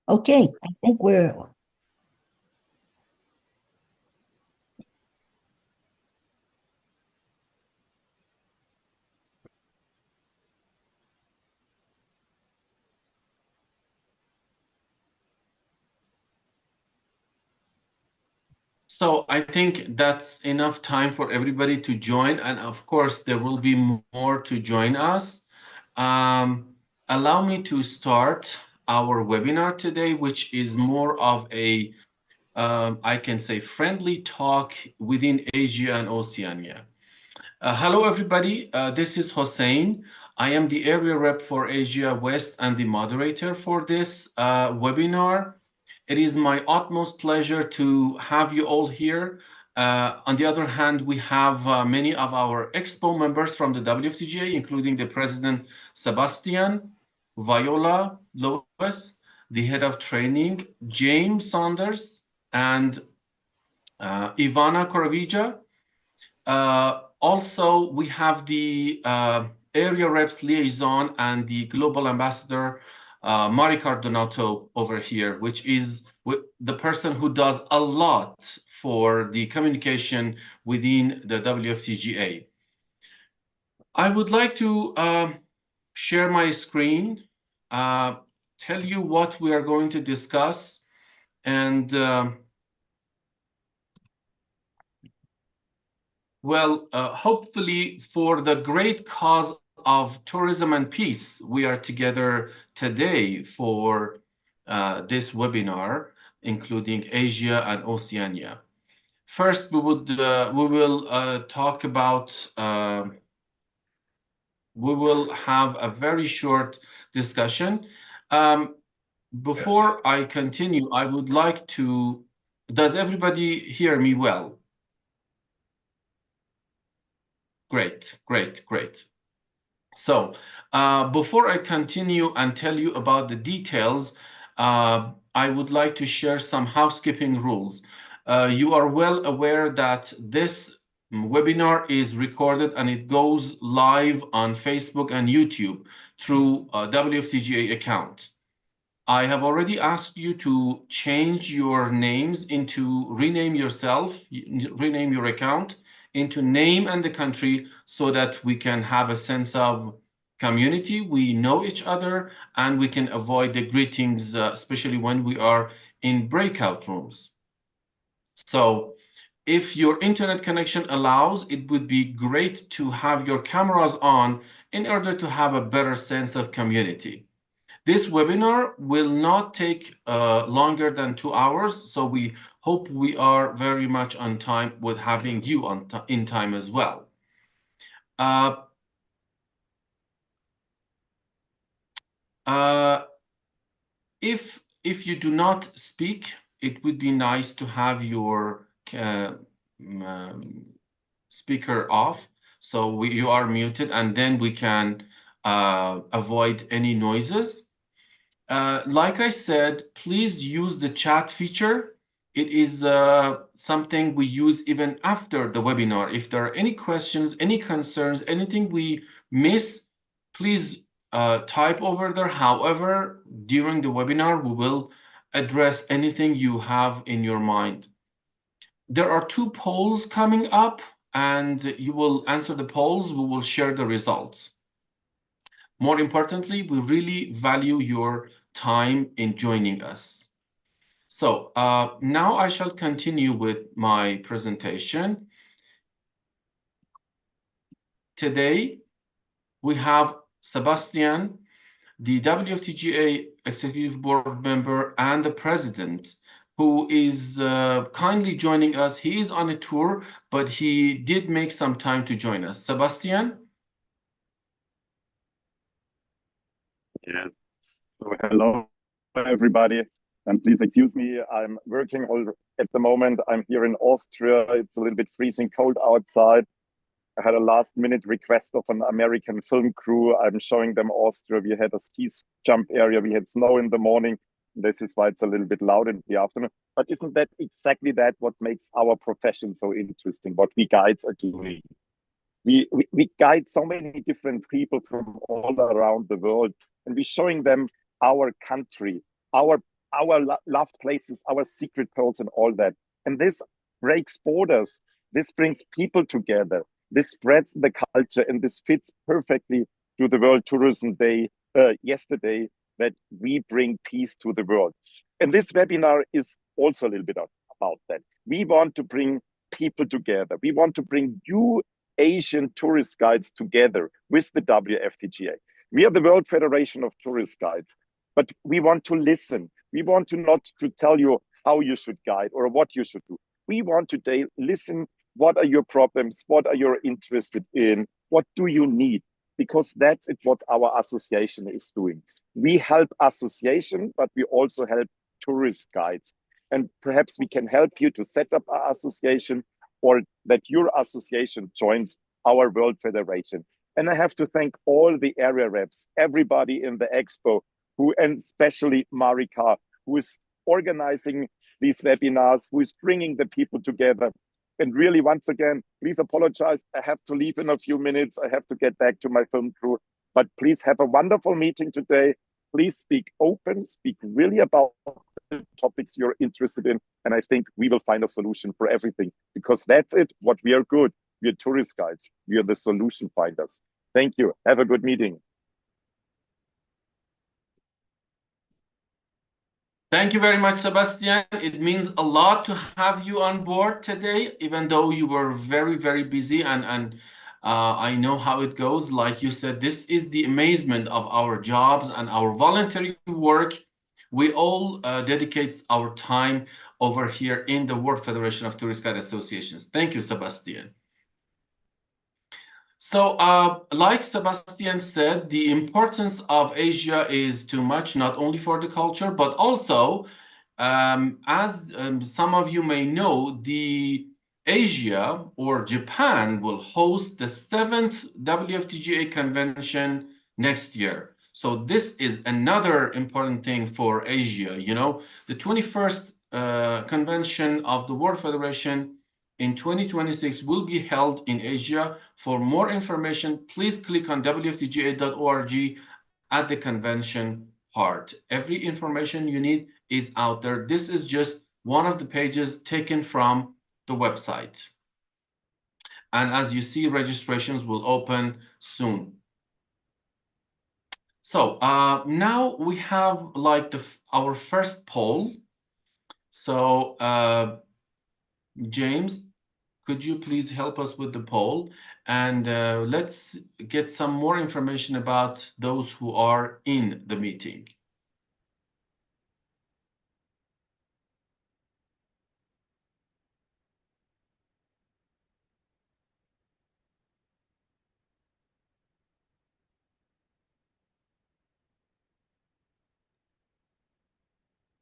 Okay, I think we're So I think that's enough time for everybody to join. And of course, there will be more to join us. Um, Allow me to start our webinar today, which is more of a, I can say, friendly talk within Asia and Oceania. Hello, everybody. This is Hussein. I am the area rep for Asia West and the moderator for this webinar. It is my utmost pleasure to have you all here. On the other hand, we have many of our expo members from the WFTGA, including the president, Sebastian, Viola Lewis, the head of training, James Saunders, and Ivana Koravija. Also, we have the area reps liaison and the global ambassador, Mari Cardonato over here, which is the person who does a lot for the communication within the WFTGA. I would like to share my screen, tell you what we are going to discuss, and well, hopefully for the great cause of tourism and peace, we are together today for this webinar, including Asia and Oceania. First, we will talk about, we will have a very short discussion. Before I continue, I would like to, does everybody hear me well? Great, great, great. So before I continue and tell you about the details, I would like to share some housekeeping rules. You are well aware that this webinar is recorded and it goes live on Facebook and YouTube through a WFTGA account. I have already asked you to change your names into rename yourself, rename your account into name and the country so that we can have a sense of community. We know each other and we can avoid the greetings, especially when we are in breakout rooms. So if your internet connection allows, it would be great to have your cameras on in order to have a better sense of community. This webinar will not take longer than 2 hours, so we hope we are very much on time with having you in time as well. If you do not speak, it would be nice to have your speaker off, so you are muted, and then we can avoid any noises. Like I said, please use the chat feature. It is something we use even after the webinar. If there are any questions, any concerns, anything we miss, please type over there. However, during the webinar, we will address anything you have in your mind. There are 2 polls coming up, and you will answer the polls. We will share the results. More importantly, we really value your time in joining us. So now I shall continue with my presentation. Today, we have Sebastian, the WFTGA Executive Board member and the president, who is kindly joining us. He is on a tour, but he did make some time to join us. Sebastian? Yes. So hello, everybody. And please excuse me, I'm working at the moment. I'm here in Austria. It's a little bit freezing cold outside. I had a last-minute request of an American film crew. I'm showing them Austria. We had a ski jump area. We had snow in the morning. This is why it's a little bit loud in the afternoon. But isn't that exactly what makes our profession so interesting, what we guides are doing? We guide so many different people from all around the world, and we're showing them our country, our our loved places, our secret pearls and all that. And this breaks borders. This brings people together. This spreads the culture, and this fits perfectly to the World Tourism Day yesterday, that we bring peace to the world. And this webinar is also a little bit about that. We want to bring people together. We want to bring you Asian tourist guides together with the WFTGA. We are the World Federation of Tourist Guides, but we want to listen. We want to not to tell you how you should guide or what you should do. We want today listen. What are your problems? What are you interested in? What do you need? Because that's it, what our association is doing. We help association, but we also help tourist guides. And perhaps we can help you to set up an association, or that your association joins our World Federation. And I have to thank all the area reps, everybody in the expo, and especially Marika, who is organizing these webinars, who is bringing the people together. And really, once again, please apologize. I have to leave in a few minutes. I have to get back to my film crew. But please have a wonderful meeting today. Please speak open, speak really about the topics you're interested in. And I think we will find a solution for everything, because that's it, what we are good. We are tourist guides. We are the solution finders. Thank you. Have a good meeting. Thank you very much, Sebastian. It means a lot to have you on board today, even though you were very, very busy. And I know how it goes. Like you said, this is the amazement of our jobs and our voluntary work. We all dedicate our time over here in the World Federation of Tourist Guide Associations. Thank you, Sebastian. So, like Sebastian said, the importance of Asia is too much, not only for the culture, but also, as some of you may know, the Asia or Japan will host the 7th WFTGA convention next year. So this is another important thing for Asia. You know, the 21st convention of the World Federation in 2026 will be held in Asia. For more information, please click on wftga.org at the convention part. Every information you need is out there. This is just one of the pages taken from the website. And as you see, registrations will open soon. So now we have like our first poll. So James, could you please help us with the poll? And let's get some more information about those who are in the meeting.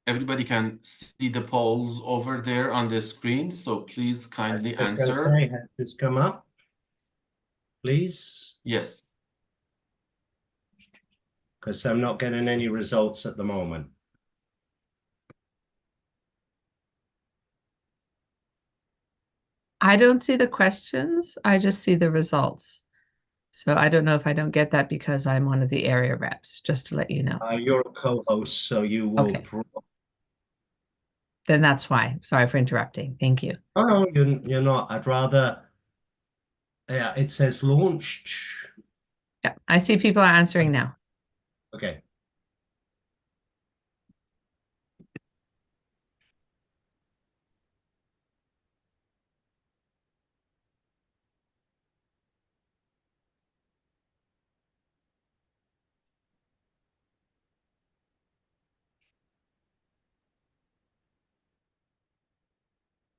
Everybody can see the polls over there on the screen, so please kindly answer. Has this come up, please? Yes. Because I'm not getting any results at the moment. I don't see the questions. I just see the results. So I don't know if I don't get that because I'm one of the area reps, just to let you know. You're a co-host, so you will. Okay. Then that's why. Sorry for interrupting. Thank you. Oh, no, you're not. I'd rather. Yeah, it says launched. Yeah, I see people are answering now. Okay.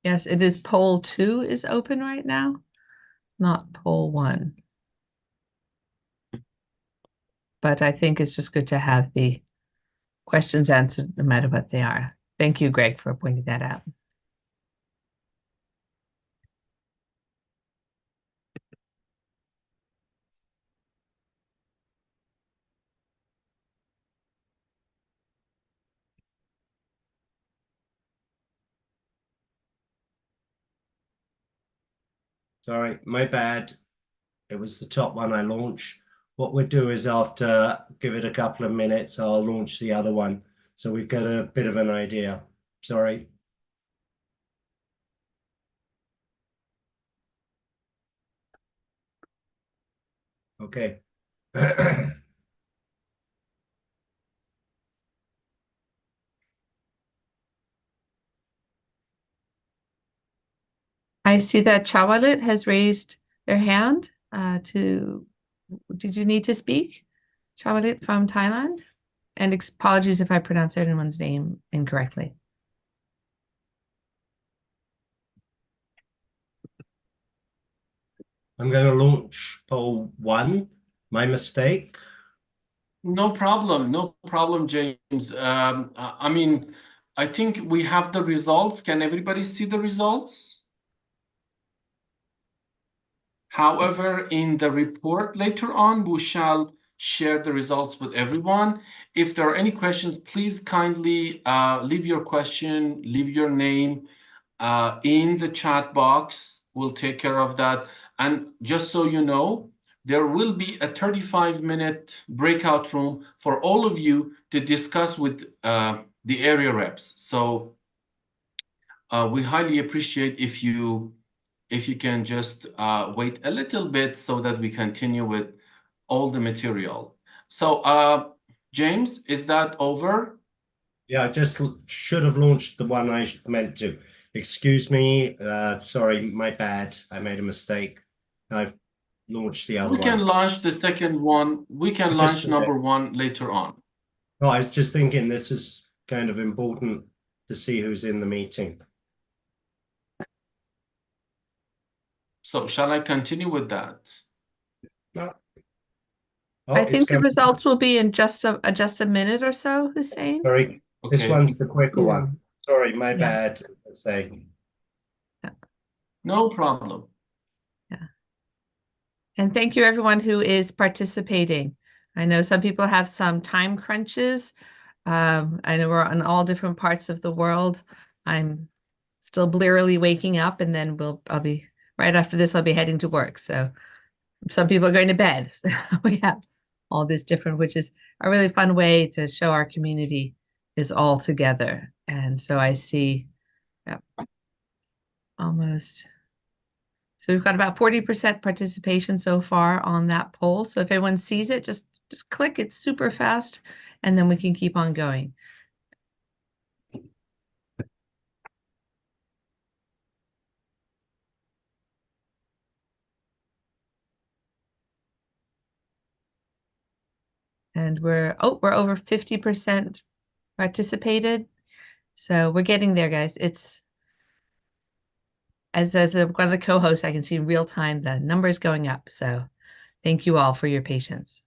Yes, it is poll 2 is open right now, not poll 1. But I think it's just good to have the questions answered no matter what they are. Thank you, Greg, for pointing that out. Sorry, my bad. It was the top one I launched. What we'll do is after, give it a couple of minutes, I'll launch the other one So we've got a bit of an idea. Sorry. Okay. I see that Chawalit has raised their hand did you need to speak? Chawalit from Thailand? And apologies if I pronounce anyone's name incorrectly. I'm going to launch poll 1. My mistake. No problem. No problem, James. I mean, I think we have the results. Can everybody see the results? However, in the report later on, we shall share the results with everyone. If there are any questions, please kindly leave your question, leave your name in the chat box. We'll take care of that. And just so you know, there will be a 35-minute breakout room for all of you to discuss with the area reps. So we highly appreciate if you can just wait a little bit so that we continue with all the material. So James, is that over? Yeah, I just should have launched the one I meant to. Excuse me. Sorry, my bad. I made a mistake. I've launched the other We can one. launch the second one. We can launch number 1 later on. Oh, I was just thinking this is kind of important to see who's in the meeting. So shall I continue with that? No. Oh, I it's think the coming. results will be in just a minute or so, Hussein. Sorry, this Okay. one's the quicker Yeah. one. Sorry, my Yeah. bad. Let's say. No problem. And thank you everyone who is participating. I know some people have some time crunches. I know we're in all different parts of the world. I'm still blearily waking up, and then I'll be right after this, I'll be heading to work. So some people are going to bed. So we have all this different, which is a really fun way to show our community is all together. And so I see almost. So we've got about 40% participation so far on that poll. So if everyone sees it, just click. It's super fast, and then we can keep on going. And we're over 50% participated. So we're getting there, guys. It's as one of the co-hosts, I can see in real time the numbers going up. So thank you all for your patience.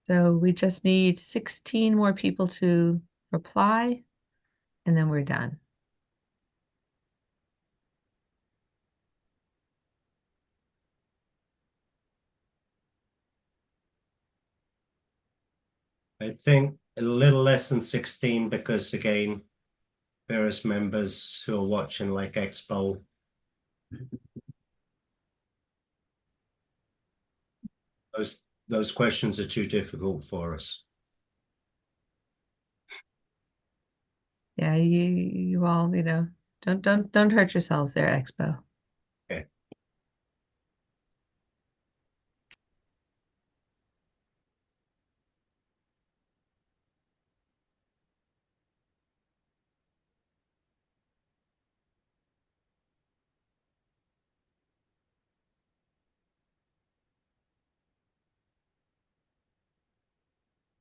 So we just need 16 more people to reply, and then we're done. I think a little less than 16 because again, various members who are watching like Expo. Those questions are too difficult for us. Yeah, you all, don't hurt yourselves there, Expo. Okay.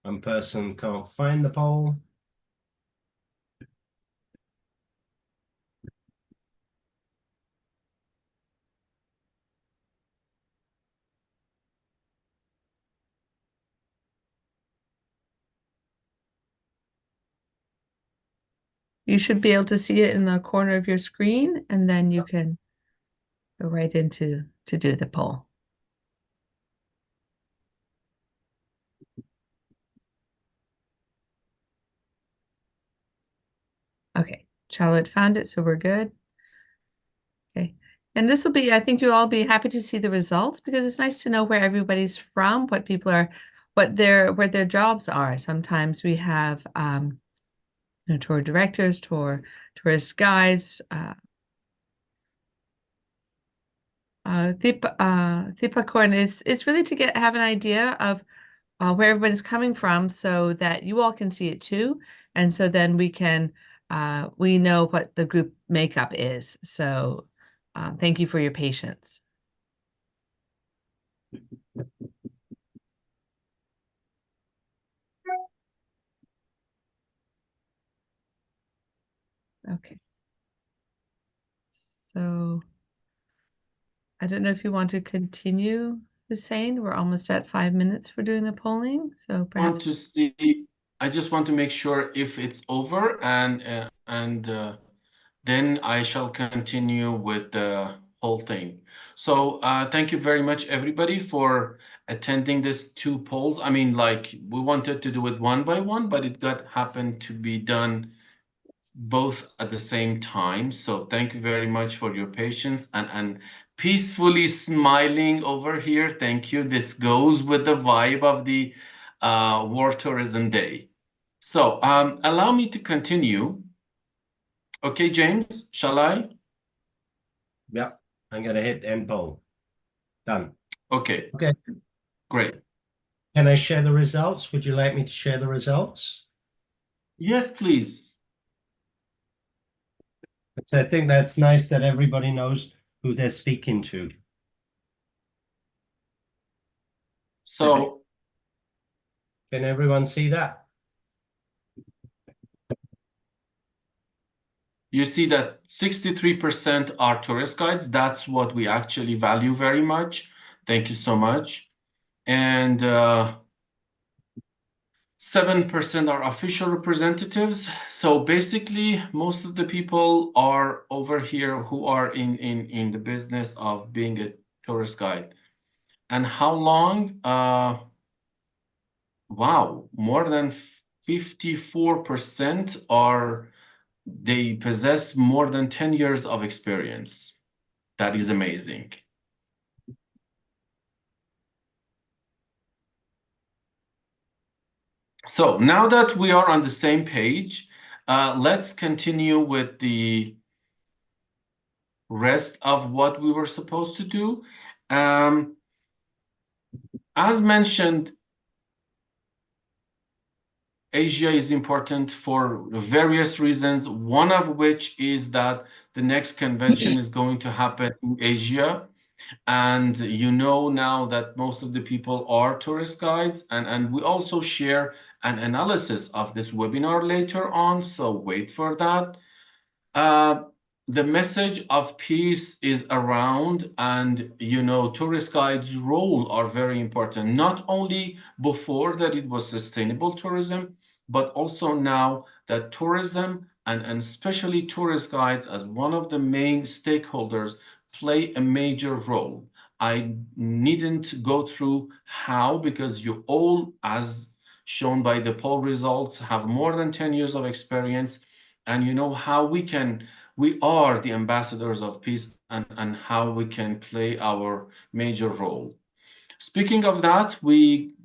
One person can't find the poll. You should be able to see it in the corner of your screen, and then you can go right into to do the poll. Charlotte found it, so we're good. Okay. And this will be, I think you'll all be happy to see the results because it's nice to know where everybody's from, what people are, where their jobs are. Sometimes we have tour directors, tourist guides, Thipakorn, it's really to have an idea of where everybody's coming from so that you all can see it too. And so then we know what the group makeup is. So thank you for your patience. Okay. So I don't know if you want to continue, Hussein. We're almost at 5 minutes for doing the polling. So perhaps I just want to make sure if it's over and then I shall continue with the whole thing. So thank you very much, everybody, for attending this 2 polls. I mean, like we wanted to do it one by one, but it happened to be done both at the same time. So thank you very much for your patience and peacefully smiling over here. Thank you. This goes with the vibe of the World Tourism Day. So allow me to continue. Okay, James, shall I? Yeah, I'm going to hit end poll. Done. Okay. Okay. Great. Can I share the results? Would you like me to share the results? Yes, please. So I think that's nice that everybody knows who they're speaking to. So can everyone see that? You see that 63% are tourist guides. That's what we actually value very much. Thank you so much. And 7% are official representatives. So basically, most of the people are over here who are in the business of being a tourist guide. And how long? Wow, more than 54% they possess more than 10 years of experience. That is amazing. So now that we are on the same page, let's continue with the rest of what we were supposed to do. As mentioned, Asia is important for various reasons, one of which is that the next convention is going to happen in Asia. And you know now that most of the people are tourist guides, and we also share an analysis of this webinar later on, so wait for that. The message of peace is around, and you know, tourist guides' role are very important, not only before that it was sustainable tourism, but also now that tourism and especially tourist guides as one of the main stakeholders play a major role. I needn't go through how, because you all, as shown by the poll results, have more than 10 years of experience, and you know how we are the ambassadors of peace and how we can play our major role. Speaking of that, we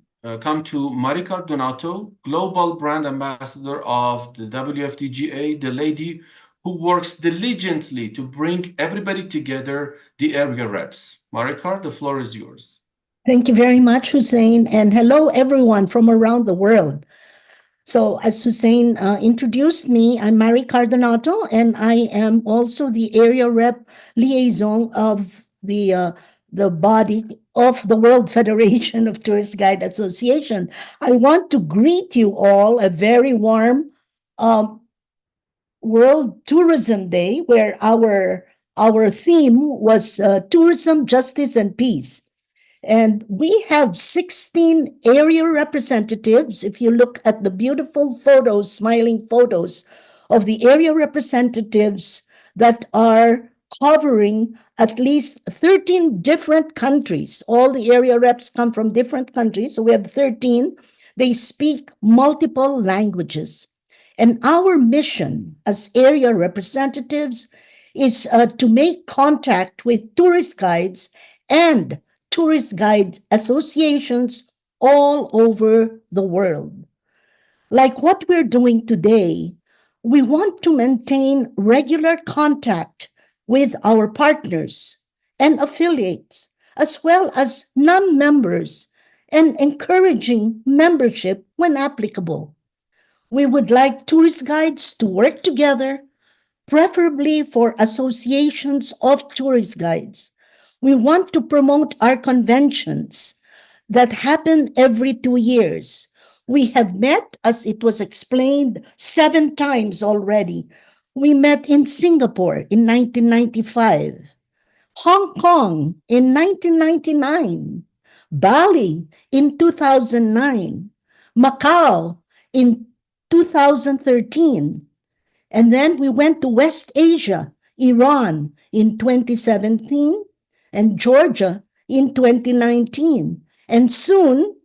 come to Maricar Donato, Global Brand Ambassador of the WFTGA, the lady who works diligently to bring everybody together, the area reps. Maricar, the floor is yours. Thank you very much, Hussein, and hello, everyone from around the world. So as Hussein introduced me, I'm Mari Cardonato, and I am also the area rep liaison of the body of the World Federation of Tourist Guide Association. I want to greet you all a very warm World Tourism Day, where our theme was tourism, justice, and peace. And we have 16 area representatives. If you look at the beautiful photos, smiling photos of the area representatives that are covering at least 13 different countries. All the area reps come from different countries. So we have 13. They speak multiple languages. And our mission as area representatives is to make contact with tourist guides and tourist guide associations all over the world. Like what we're doing today, we want to maintain regular contact with our partners and affiliates, as well as non-members, and encouraging membership when applicable. We would like tourist guides to work together, preferably for associations of tourist guides. We want to promote our conventions that happen every 2 years. We have met, as it was explained, 7 times already. We met in Singapore in 1995, Hong Kong in 1999, Bali in 2009, Macau in 2013, and then we went to West Asia, Iran in 2017, and Georgia in 2019. And soon,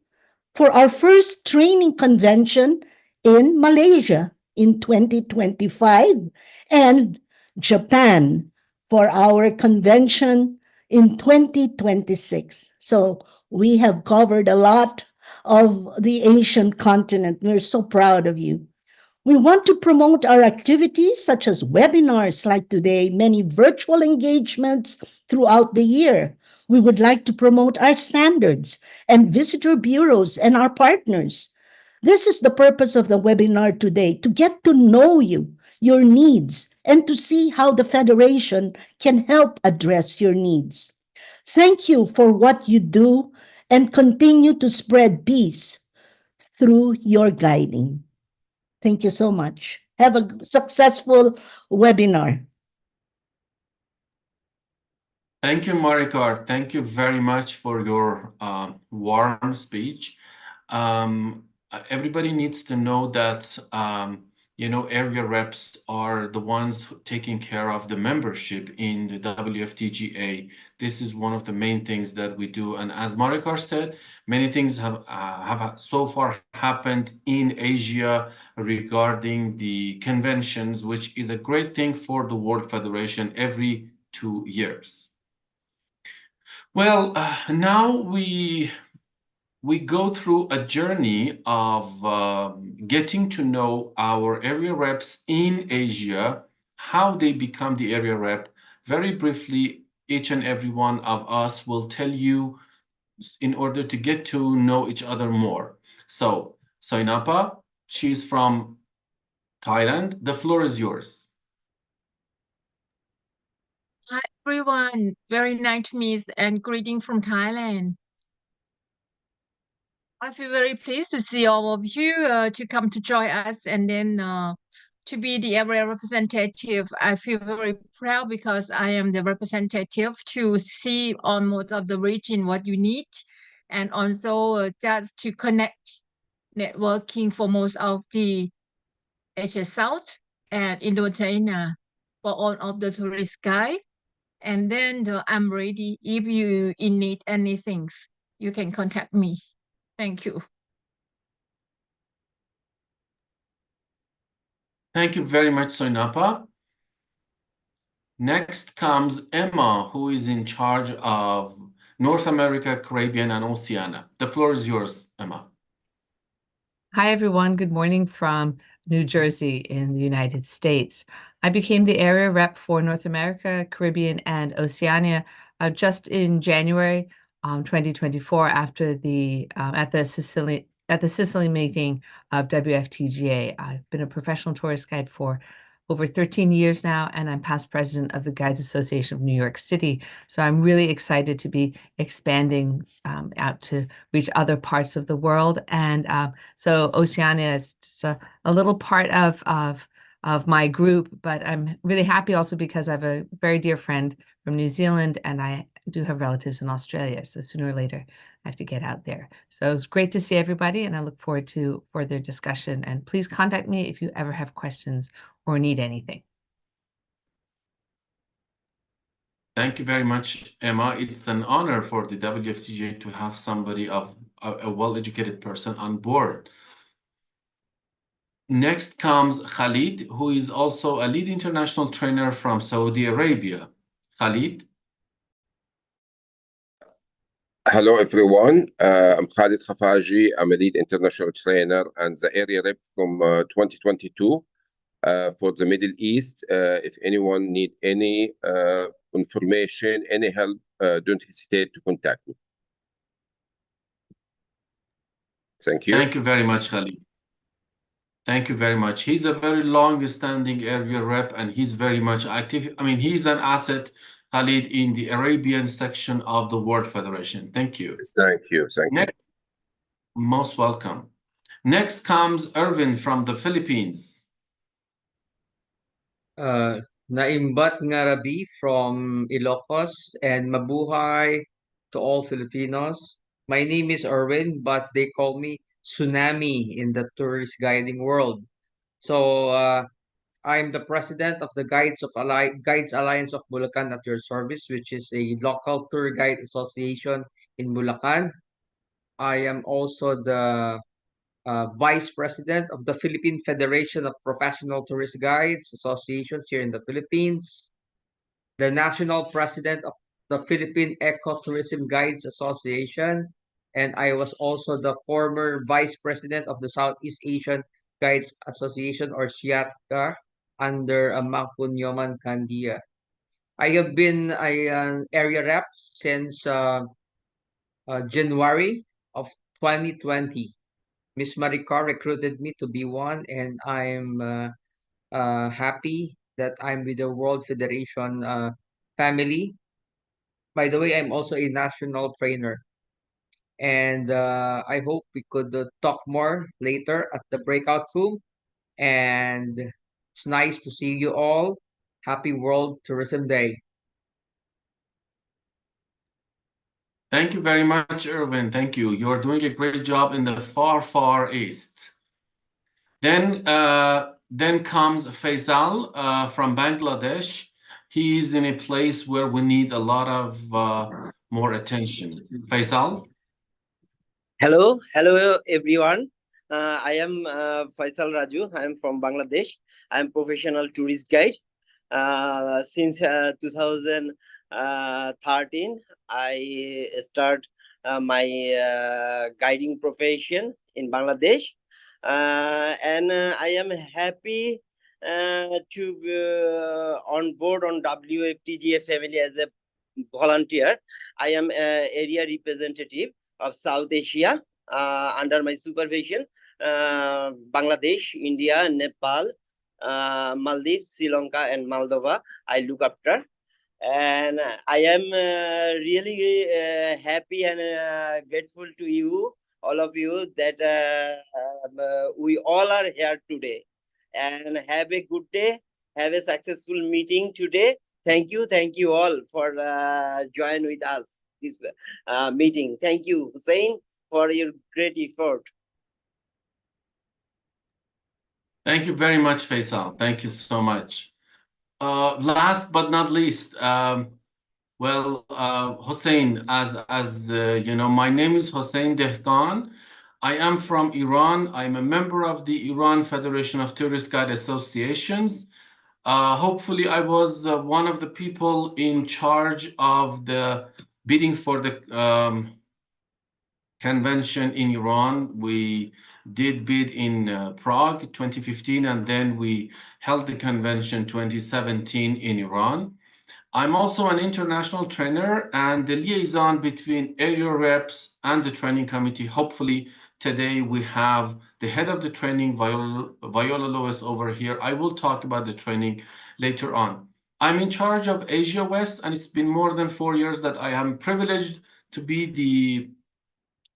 for our first training convention in Malaysia in 2025, and Japan for our convention in 2026. So we have covered a lot of the Asian continent. We're so proud of you. We want to promote our activities such as webinars like today, many virtual engagements throughout the year. We would like to promote our standards and visitor bureaus and our partners. This is the purpose of the webinar today, to get to know you, your needs, and to see how the Federation can help address your needs. Thank you for what you do and continue to spread peace through your guiding. Thank you so much. Have a successful webinar. Thank you, Maricar. Thank you very much for your warm speech. Everybody needs to know that, area reps are the ones taking care of the membership in the WFTGA. This is one of the main things that we do. And as Maricar said, many things have so far happened in Asia regarding the conventions, which is a great thing for the World Federation every 2 years. Well, now we go through a journey of getting to know our area reps in Asia, how they become the area rep. Very briefly, each and every one of us will tell you in order to get to know each other more. So, Solnapa, she's from Thailand. The floor is yours. Hi everyone, very nice to meet and greeting from Thailand. I feel very pleased to see all of you to come to join us and then to be the area representative. I feel very proud because I am the representative to see almost of the region what you need, and also just to connect networking for most of the Asia South and Indochina for all of the tourist guide. And then I'm ready. If you need anything, you can contact me. Thank you. Thank you very much, Solnapa. Next comes Emma, who is in charge of North America, Caribbean, and Oceania. The floor is yours, Emma. Hi, everyone. Good morning from New Jersey in the United States. I became the area rep for North America, Caribbean, and Oceania just in January 2024 after the at the Sicily meeting of WFTGA. I've been a professional tourist guide for over 13 years now, and I'm past president of the Guides Association of New York City. So I'm really excited to be expanding out to reach other parts of the world. And so Oceania is just a little part of my group, but I'm really happy also because I have a very dear friend from New Zealand, and I do have relatives in Australia. So sooner or later, I have to get out there. So it's great to see everybody, and I look forward to further discussion. And please contact me if you ever have questions or need anything. Thank you very much, Emma. It's an honor for the WFTGA to have somebody of a well-educated person on board. Next comes Khalid, who is also a lead international trainer from Saudi Arabia. Khalid. Hello, everyone. I'm Khalid Khafagy. I'm a lead international trainer and the area rep from 2022 for the Middle East. If anyone need any information, any help, don't hesitate to contact me. Thank you. Thank you very much, Khalid. Thank you very much. He's a very long-standing area rep, and he's very much active. I mean, he's an asset, Khalid, in the Arabian section of the World Federation. Thank you. Thank you. Thank you. Most welcome. Next comes Erwin from the Philippines. Naimbat Ngarabi from Ilocos, and mabuhay to all Filipinos. My name is Erwin, but they call me Tsunami in the tourist guiding world. So I'm the president of the Guides Alliance of Bulacan at your service, which is a local tour guide association in Bulacan. I am also the vice president of the Philippine Federation of Professional Tourist Guides Associations here in the Philippines, the national president of the Philippine Ecotourism Guides Association, and I was also the former vice president of the Southeast Asian Guides Association, or SIATGA, under Mangkunyoman Kandia. I have been an area rep since January of 2020. Miss Maricar recruited me to be one, and I'm happy that I'm with the World Federation family. By the way, I'm also a national trainer, and I hope we could talk more later at the breakout room. And it's nice to see you all. Happy World Tourism Day. Thank you very much, Erwin. Thank you. You're doing a great job in the far, far east. Then comes Faisal from Bangladesh. He's in a place where we need a lot of more attention. Faisal? Hello everyone. I am Faisall Razul. I am from Bangladesh. I am professional tourist guide. Since 2013, I start my guiding profession in Bangladesh, and I am happy to be on board on WFTGA family as a volunteer. I am area representative of South Asia under my supervision. Bangladesh, India, Nepal, Maldives, Sri Lanka, and Moldova I look after. And I am really happy and grateful to you, all of you, that we all are here today. And have a good day. Have a successful meeting today. Thank you all for joining with us this meeting. Thank you, Hussein, for your great effort. Thank you very much, Faisal. Thank you so much. Last but not least, Hussein, as you know, my name is Hussein Dehghan. I am from Iran. I'm a member of the Iran Federation of Tourist Guide Associations. Hopefully, I was one of the people in charge of the bidding for the convention in Iran. We did bid in Prague 2015, and then we held the convention 2017 in Iran. I'm also an international trainer and the liaison between area reps and the training committee. Hopefully today we have the head of the training, Viola Lewis, over here. I will talk about the training later on. I'm in charge of Asia West, and it's been more than 4 years that I am privileged to be the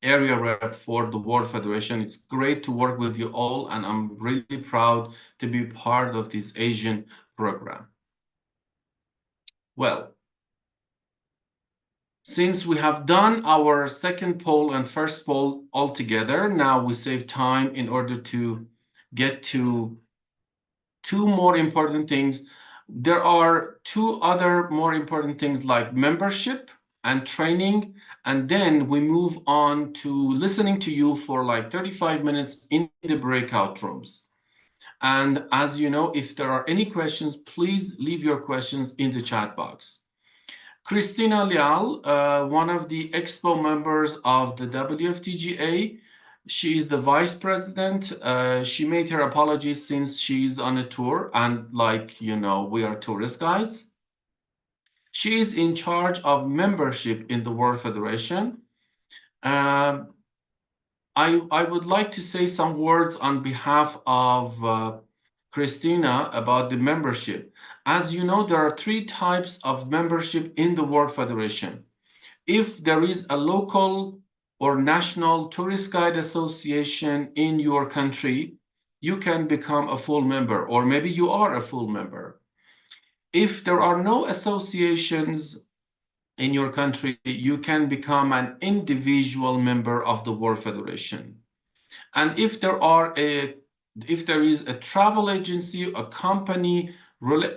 area rep for the World Federation. It's great to work with you all, and I'm really proud to be part of this Asian program. Well, since we have done our second poll and first poll all together, now we save time in order to get to two more important things. There are two other more important things like membership and training, and then we move on to listening to you for like 35 minutes in the breakout rooms. And as you know, if there are any questions, please leave your questions in the chat box. Christina Leal, one of the Expo members of the WFTGA, she is the vice president. She made her apologies since she's on a tour, and like you know, we are tourist guides. She is in charge of membership in the World Federation. I would like to say some words on behalf of Christina about the membership. As you know, there are 3 types of membership in the World Federation. If there is a local or national tourist guide association in your country, you can become a full member, or maybe you are a full member. If there are no associations in your country, you can become an individual member of the World Federation. And if there is a travel agency, a company,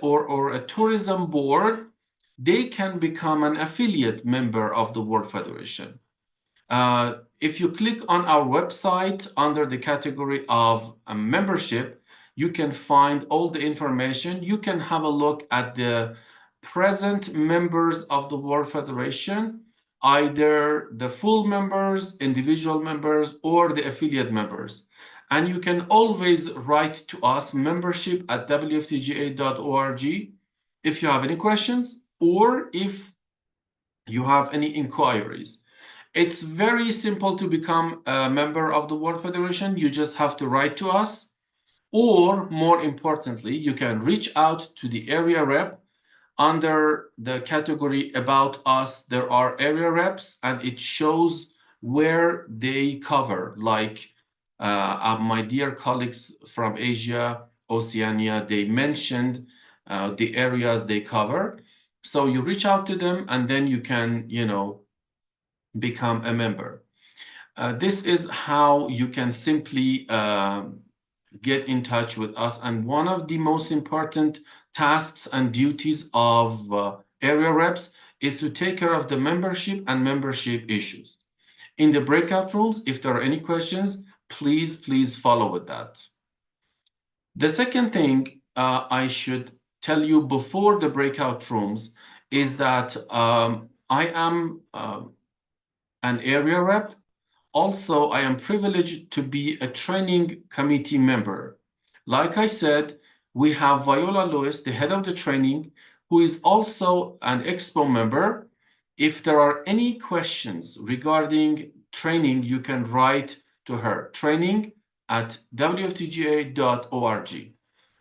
or a tourism board, they can become an affiliate member of the World Federation. If you click on our website under the category of membership, you can find all the information. You can have a look at the present members of the World Federation, either the full members, individual members, or the affiliate members. And you can always write to us, membership@wftga.org, if you have any questions or if you have any inquiries. It's very simple to become a member of the World Federation. You just have to write to us, or more importantly, you can reach out to the area rep. Under the category About Us, there are area reps, and it shows where they cover. Like my dear colleagues from Asia, Oceania, they mentioned the areas they cover. So you reach out to them, and then you can, you know, become a member. This is how you can simply get in touch with us. And one of the most important tasks and duties of area reps is to take care of the membership and membership issues. In the breakout rooms, if there are any questions, please follow with that. The second thing I should tell you before the breakout rooms is that I am an area rep. Also, I am privileged to be a training committee member. Like I said, we have Viola Lewis, the head of the training, who is also an Expo member. If there are any questions regarding training, you can write to her, training@wftga.org.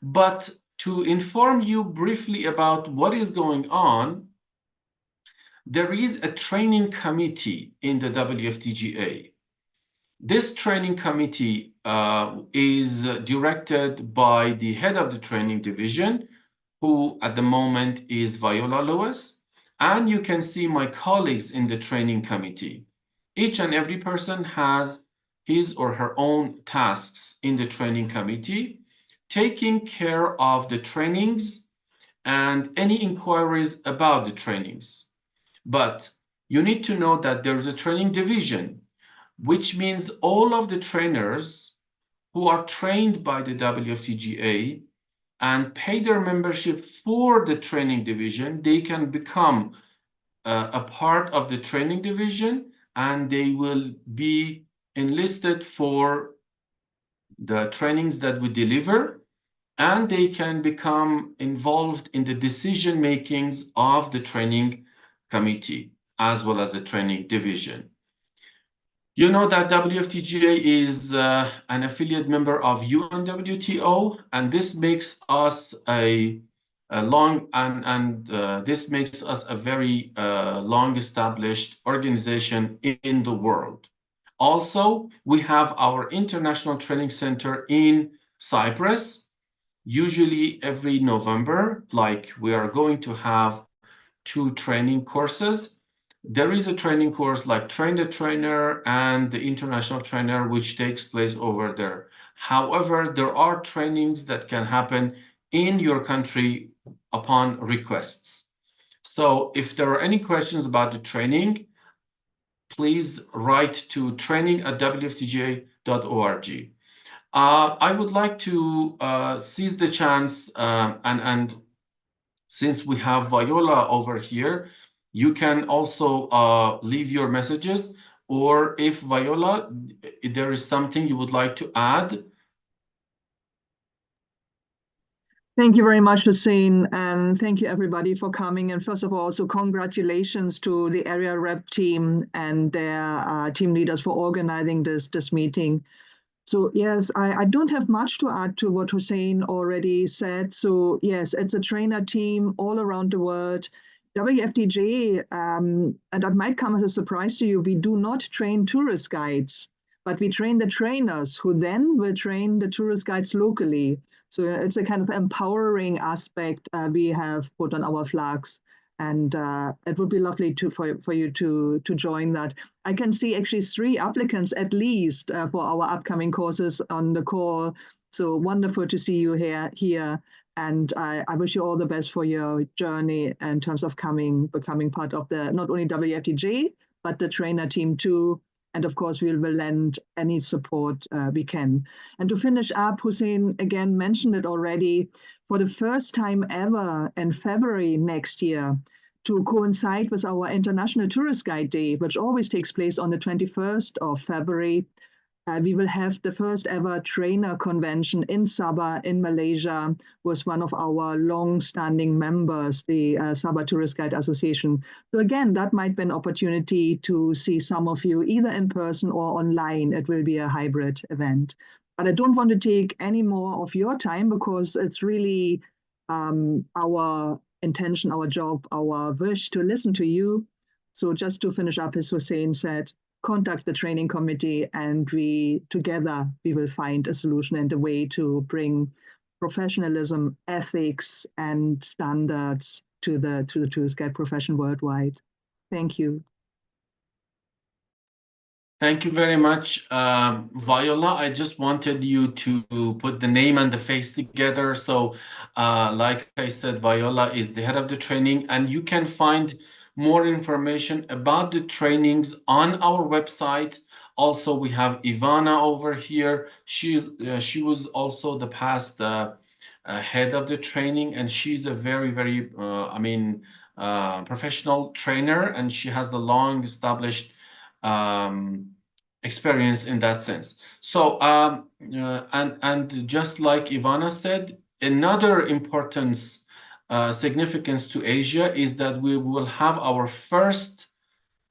But to inform you briefly about what is going on, there is a training committee in the WFTGA. This training committee is directed by the head of the training division, who at the moment is Viola Lewis. And you can see my colleagues in the training committee. Each and every person has his or her own tasks in the training committee, taking care of the trainings and any inquiries about the trainings. But you need to know that there is a training division, which means all of the trainers who are trained by the WFTGA and pay their membership for the training division, they can become a part of the training division, and they will be enlisted for the trainings that we deliver, and they can become involved in the decision makings of the training committee as well as the training division. You know that WFTGA is an affiliate member of UNWTO, and this makes us a very long-established organization in the world. Also, we have our international training center in Cyprus, usually every November. Like, we are going to have 2 training courses. There is a training course like Train the Trainer and the International Trainer, which takes place over there. However, there are trainings that can happen in your country upon requests. So if there are any questions about the training, please write to training@wftga.org. I would like to seize the chance and since we have Viola over here, you can also leave your messages, or if Viola, there is something you would like to add. Thank you very much, Hussein, and thank you everybody for coming. And first of all, also congratulations to the area rep team and their team leaders for organizing this meeting. So yes, I don't have much to add to what Hussein already said. So yes, it's a trainer team all around the world. WFTGA, and that might come as a surprise to you, we do not train tourist guides, but we train the trainers who then will train the tourist guides locally. So it's a kind of empowering aspect we have put on our flags. And it would be lovely for you to join that. I can see actually 3 applicants at least for our upcoming courses on the call. So wonderful to see you here. And I wish you all the best for your journey in terms of becoming part of the not only WFTG, but the trainer team too. And of course, we will lend any support we can. And to finish up, Hussein again mentioned it already, for the first time ever in February next year, to coincide with our International Tourist Guide Day, which always takes place on the 21st of February, we will have the first ever trainer convention in Sabah in Malaysia with one of our long-standing members, the Sabah Tourist Guide Association. So again, that might be an opportunity to see some of you either in person or online. It will be a hybrid event. But I don't want to take any more of your time because it's really our intention, our job, our wish to listen to you. So just to finish up, as Hussein said, contact the training committee and together we will find a solution and a way to bring professionalism, ethics, and standards to the tourist guide profession worldwide. Thank you. Thank you very much, Viola. I just wanted you to put the name and the face together. So like I said, Viola is the head of the training, and you can find more information about the trainings on our website. Also, we have Ivana over here. She was also the past head of the training, and she's a very, very, professional trainer, and she has the long established experience in that sense. So, and just like Ivana said, another importance significance to Asia is that we will have our first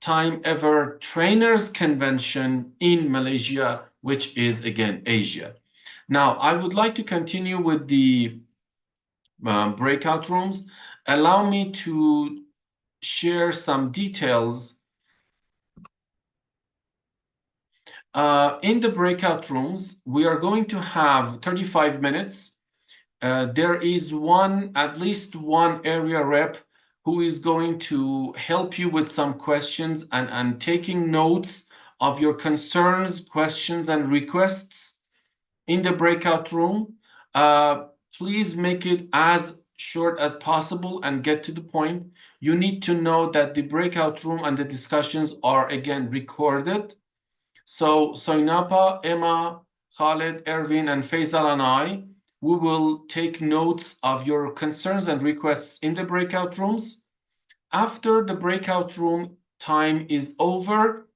time ever trainers convention in Malaysia, which is again Asia. Now, I would like to continue with the breakout rooms. Allow me to share some details. In the breakout rooms, we are going to have 35 minutes. There is at least one area rep who is going to help you with some questions and taking notes of your concerns, questions, and requests in the breakout room. Please make it as short as possible and get to the point. You need to know that the breakout room and the discussions are again recorded. So Solnapa, Emma, Khalid, Erwin, and Faisal and I, we will take notes of your concerns and requests in the breakout rooms. After the breakout room time is over,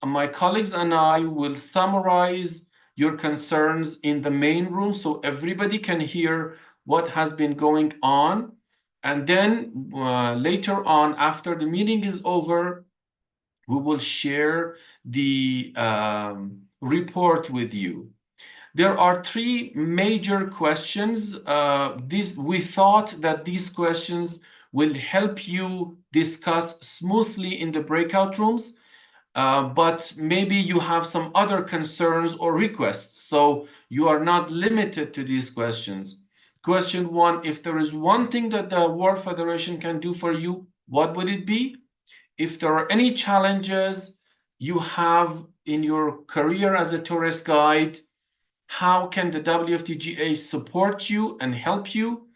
my colleagues and I will summarize your concerns in the main room so everybody can hear what has been going on. And then later on, after the meeting is over, we will share the report with you. There are 3 major questions. We thought that these questions will help you discuss smoothly in the breakout rooms, but maybe you have some other concerns or requests, so you are not limited to these questions. Question 1, if there is one thing that the World Federation can do for you, what would it be? If there are any challenges you have in your career as a tourist guide, how can the WFTGA support you and help you?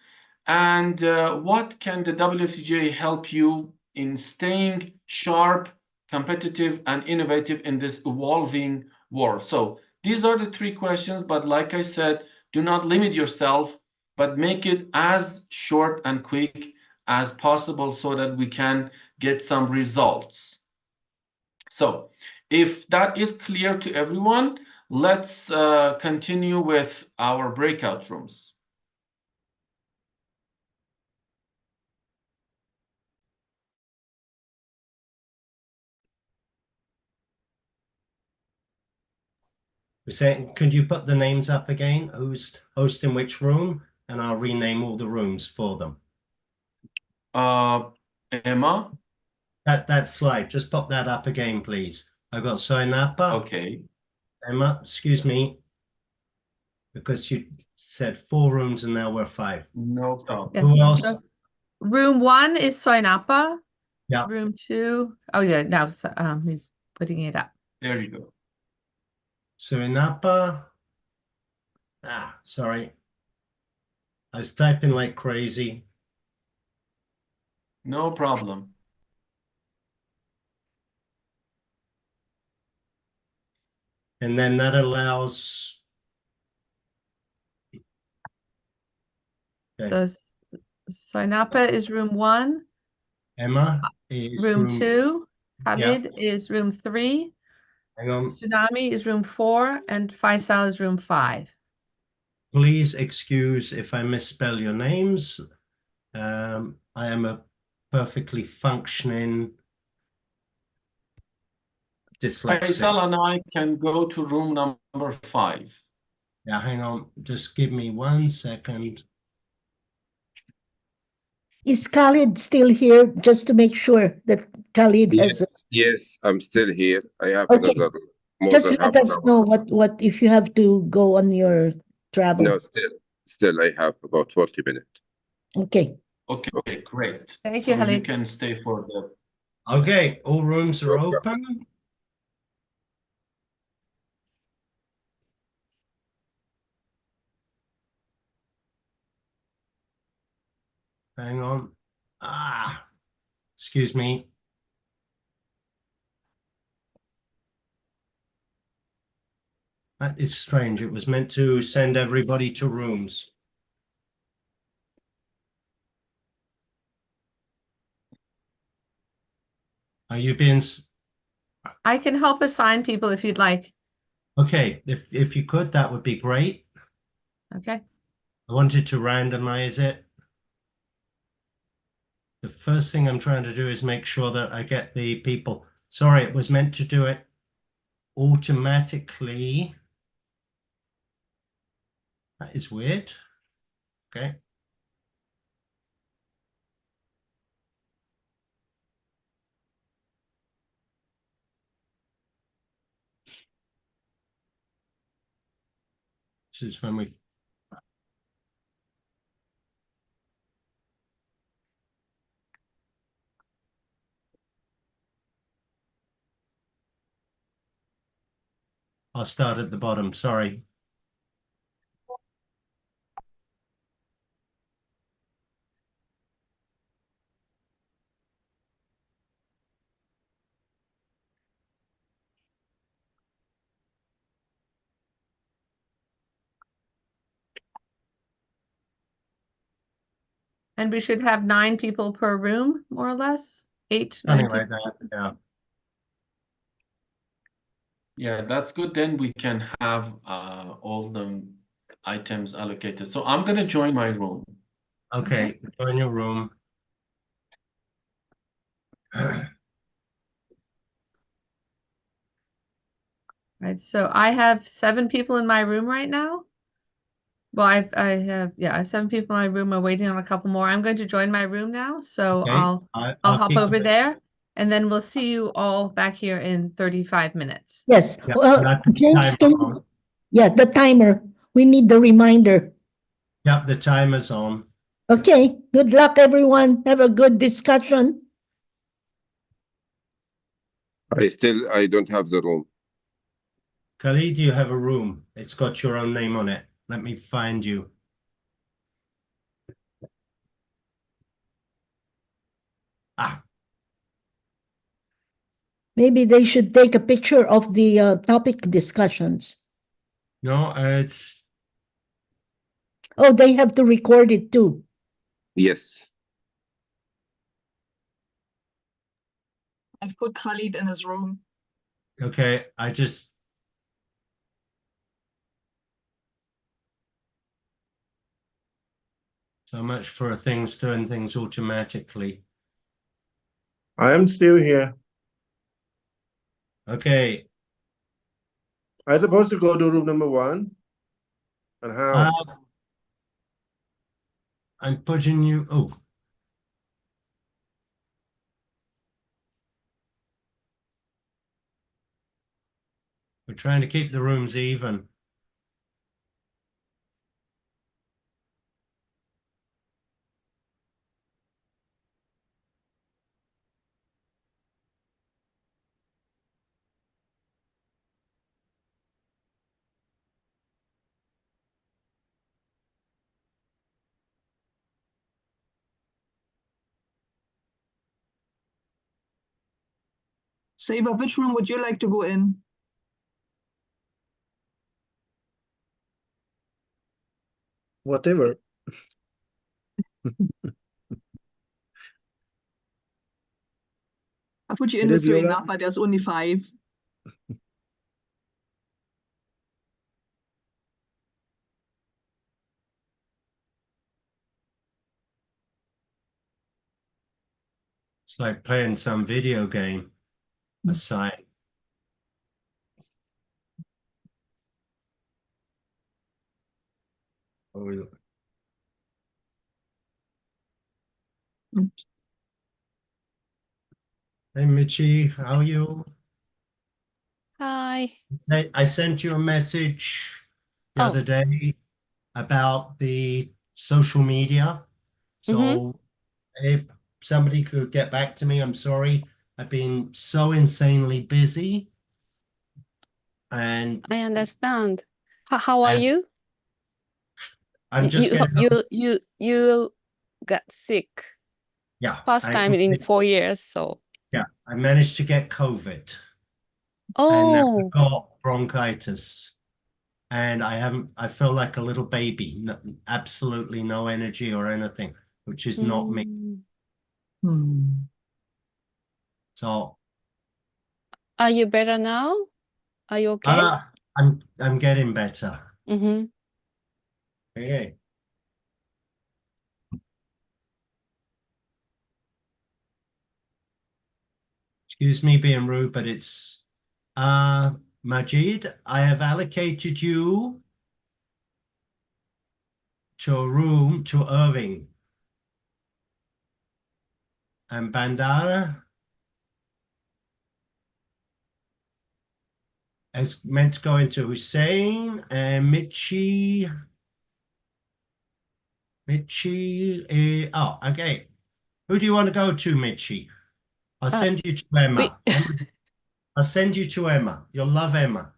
And what can the WFTGA help you in staying sharp, competitive, and innovative in this evolving world? So these are the 3 questions, but like I said, do not limit yourself, but make it as short and quick as possible so that we can get some results. So if that is clear to everyone, let's continue with our breakout rooms. Hussein, could you put the names up again? Who's hosting which room? And I'll rename all the rooms for them. Emma? That slide, just pop that up again, please. I've got Solnapa. Okay. Emma, excuse me, because you said 4 rooms and now we're 5. No problem. Yeah. Who else? So room 1 is Solnapa. Yeah. Room 2. Oh yeah, now he's putting it up. There you go. Solnapa. Sorry. I was typing like crazy. No problem. And then that allows. Okay. So Solnapa is room 1. Emma is Room 2. Khalid is room 3. Hang on. Tsunami is room 4, and Faisal is room 5. Please excuse if I misspell your names. I am a perfectly functioning dyslexic. Faisal and I can go to room number 5. Yeah, hang on. Just give me 1 second. Is Khalid still here? Just to make sure that Khalid has. Yes, I'm still here. I have Okay. another more Just than let half an us hour. know what if you have to go on your travel. No, still I have about 40 minutes. Okay. Okay, great. Thank So you, Khalid. you can stay for the. Okay, all rooms are open. Hang on. Excuse me. That is strange. It was meant to send everybody to rooms. Are you being... I can help assign people if you'd like. Okay, if you could, that would be great. Okay. I wanted to randomize it. The first thing I'm trying to do is make sure that I get the people. Sorry, it was meant to do it automatically. That is weird. Okay. This is when we... I'll start at the bottom, sorry. And we should have 9 people per room, more or less. 8, 9 Something people. like that, yeah. Yeah, that's good. Then we can have all the items allocated. So I'm going to join my room. Okay, join your room. Right. So I have 7 people in my room right now. Well, I have 7 people in my room. I'm waiting on a couple more. I'm going to join my room now. So Okay, I'll hop keep over it. there, and then we'll see you all back here in 35 minutes. Yes. Yeah, Well, that's the James, timer can on. yeah, the timer. We need the reminder. Yep, the timer's on. Okay. Good luck, everyone. Have a good discussion. I don't have the room. Khalid, you have a room. It's got your own name on it. Let me find you. Maybe they should take a picture of the topic discussions. No, it's Oh, they have to record it too. Yes. I've put Khalid in his room. okay. I just so much for things doing things automatically. I am still here. Okay. I'm supposed to go to room number 1. And how? I'm putting you. Oh, we're trying to keep the rooms even. Saber, which room would you like to go in? Whatever. I put you in the Is it Viola? Solnapa, there's only 5. It's like playing some video game. Aside. Oh, hey, Michi, how are you? Hi. I sent you a message the other day about the social media. So if somebody could get back to me, I'm sorry. I've been so insanely busy. And I understand. How are And you? I'm just getting You got sick. yeah. First time in 4 years, so. Yeah, I managed to get COVID. And now I've got bronchitis. And I feel like a little baby, absolutely no energy or anything, which is not me. So Are you better now? Are you okay? I'm getting better. Okay. Excuse me being rude, but it's Majid, I have allocated you to a room to Irving. And Bandara is meant to go into Hussein and Michi. Oh, okay. Who do you want to go to, Michi? I'll send you to Emma. I'll send you to Emma. You'll love Emma.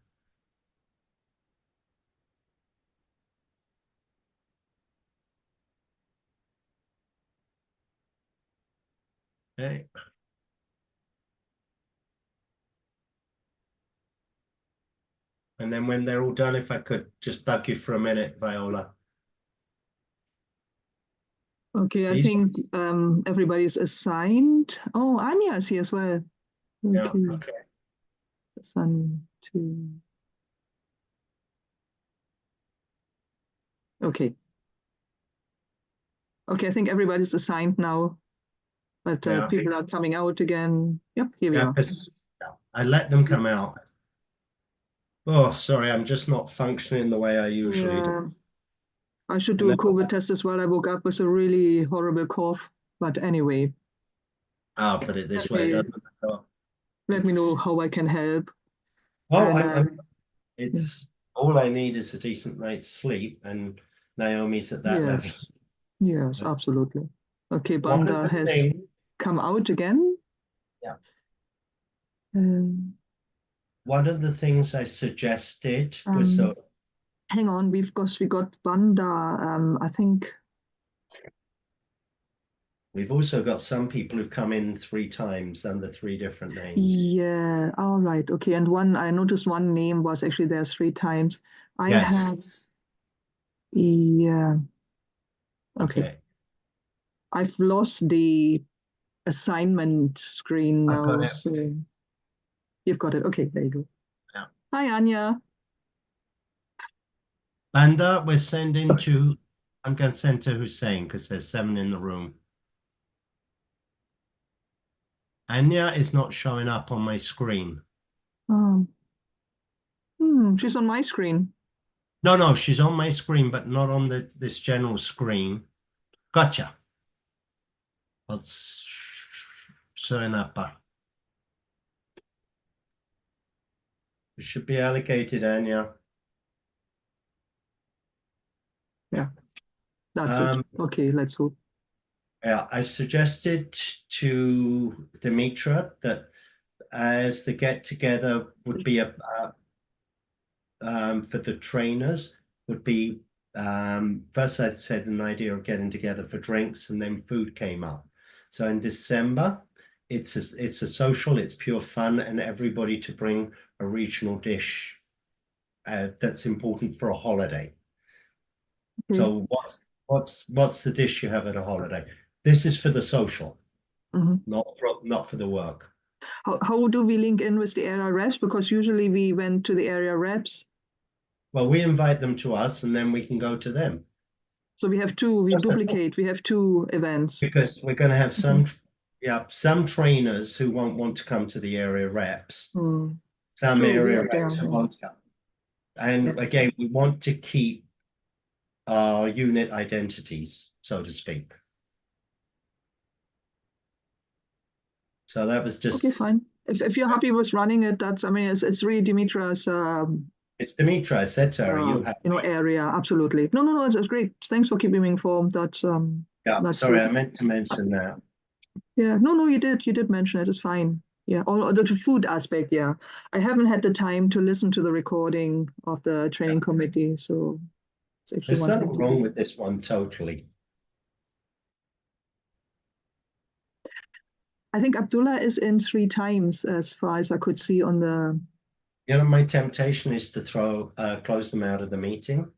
Okay. And then when they're all done, if I could just bug you for a minute, Viola. Okay, I think everybody's assigned. Oh, Anya is here as well. Yeah, Okay. okay. Assigned to. Okay. Okay, I think everybody's assigned now, but people are coming out again. Yep, here we are. I let them come out. Oh, sorry, I'm just not functioning the way I usually do. I should do a COVID test as well. I woke up with a really horrible cough, but anyway. I'll put it this way. Let me know how I can help. Oh, it's all I need is a decent night's sleep, and Naomi's at that level. Yes, absolutely. Okay, Banda has come out again. Yeah. One of the things I suggested was hang on, we got Banda. I think We've also got some people who've come in 3 times under 3 different names. Yeah, all right. Okay, and I noticed one name was actually there 3 times. I Yes. had, yeah, okay. Okay. I've lost the assignment screen I've got now, it. so you've got it. Okay, there you go. Yeah. Hi, Anya. Banda, we're sending to, I'm going to send to Hussein because there's 7 in the room. Anya is not showing up on my screen. She's on my screen. No, she's on my screen, but not on this general screen. Gotcha. Let's Solnapa. It should be allocated, Anya. Yeah, that's it. Okay, let's hope. Yeah, I suggested to Dimitra that as the get-together would be for the trainers would be first I said an idea of getting together for drinks, and then food came up. So in December, it's a social, it's pure fun, and everybody to bring a regional dish that's important for a holiday. So what's the dish you have at a holiday? This is for the social, not for the work. How do we link in with the area reps? Because usually we went to the area reps. Well, we invite them to us, and then we can go to them. So we have 2. We duplicate. We have 2 events. Because we're going to have some trainers who won't want to come to the area reps. Some area reps who won't come. And again, we want to keep our unit identities, so to speak. So that was just okay. Fine. If you're happy with running it, that's. I mean, it's really Dimitra's. It's Dimitra. I said to her, area. Absolutely. No. It's great. Thanks for keeping me informed. That's Yeah. Sorry, good. I meant to mention that. Yeah. No. You did mention it. It's fine. Yeah. All the food aspect. Yeah. I haven't had the time to listen to the recording of the training committee, so. There's something wrong with this one, totally. I think Abdullah is in 3 times, as far as I could see on the. You know, my temptation is to close them out of the meeting,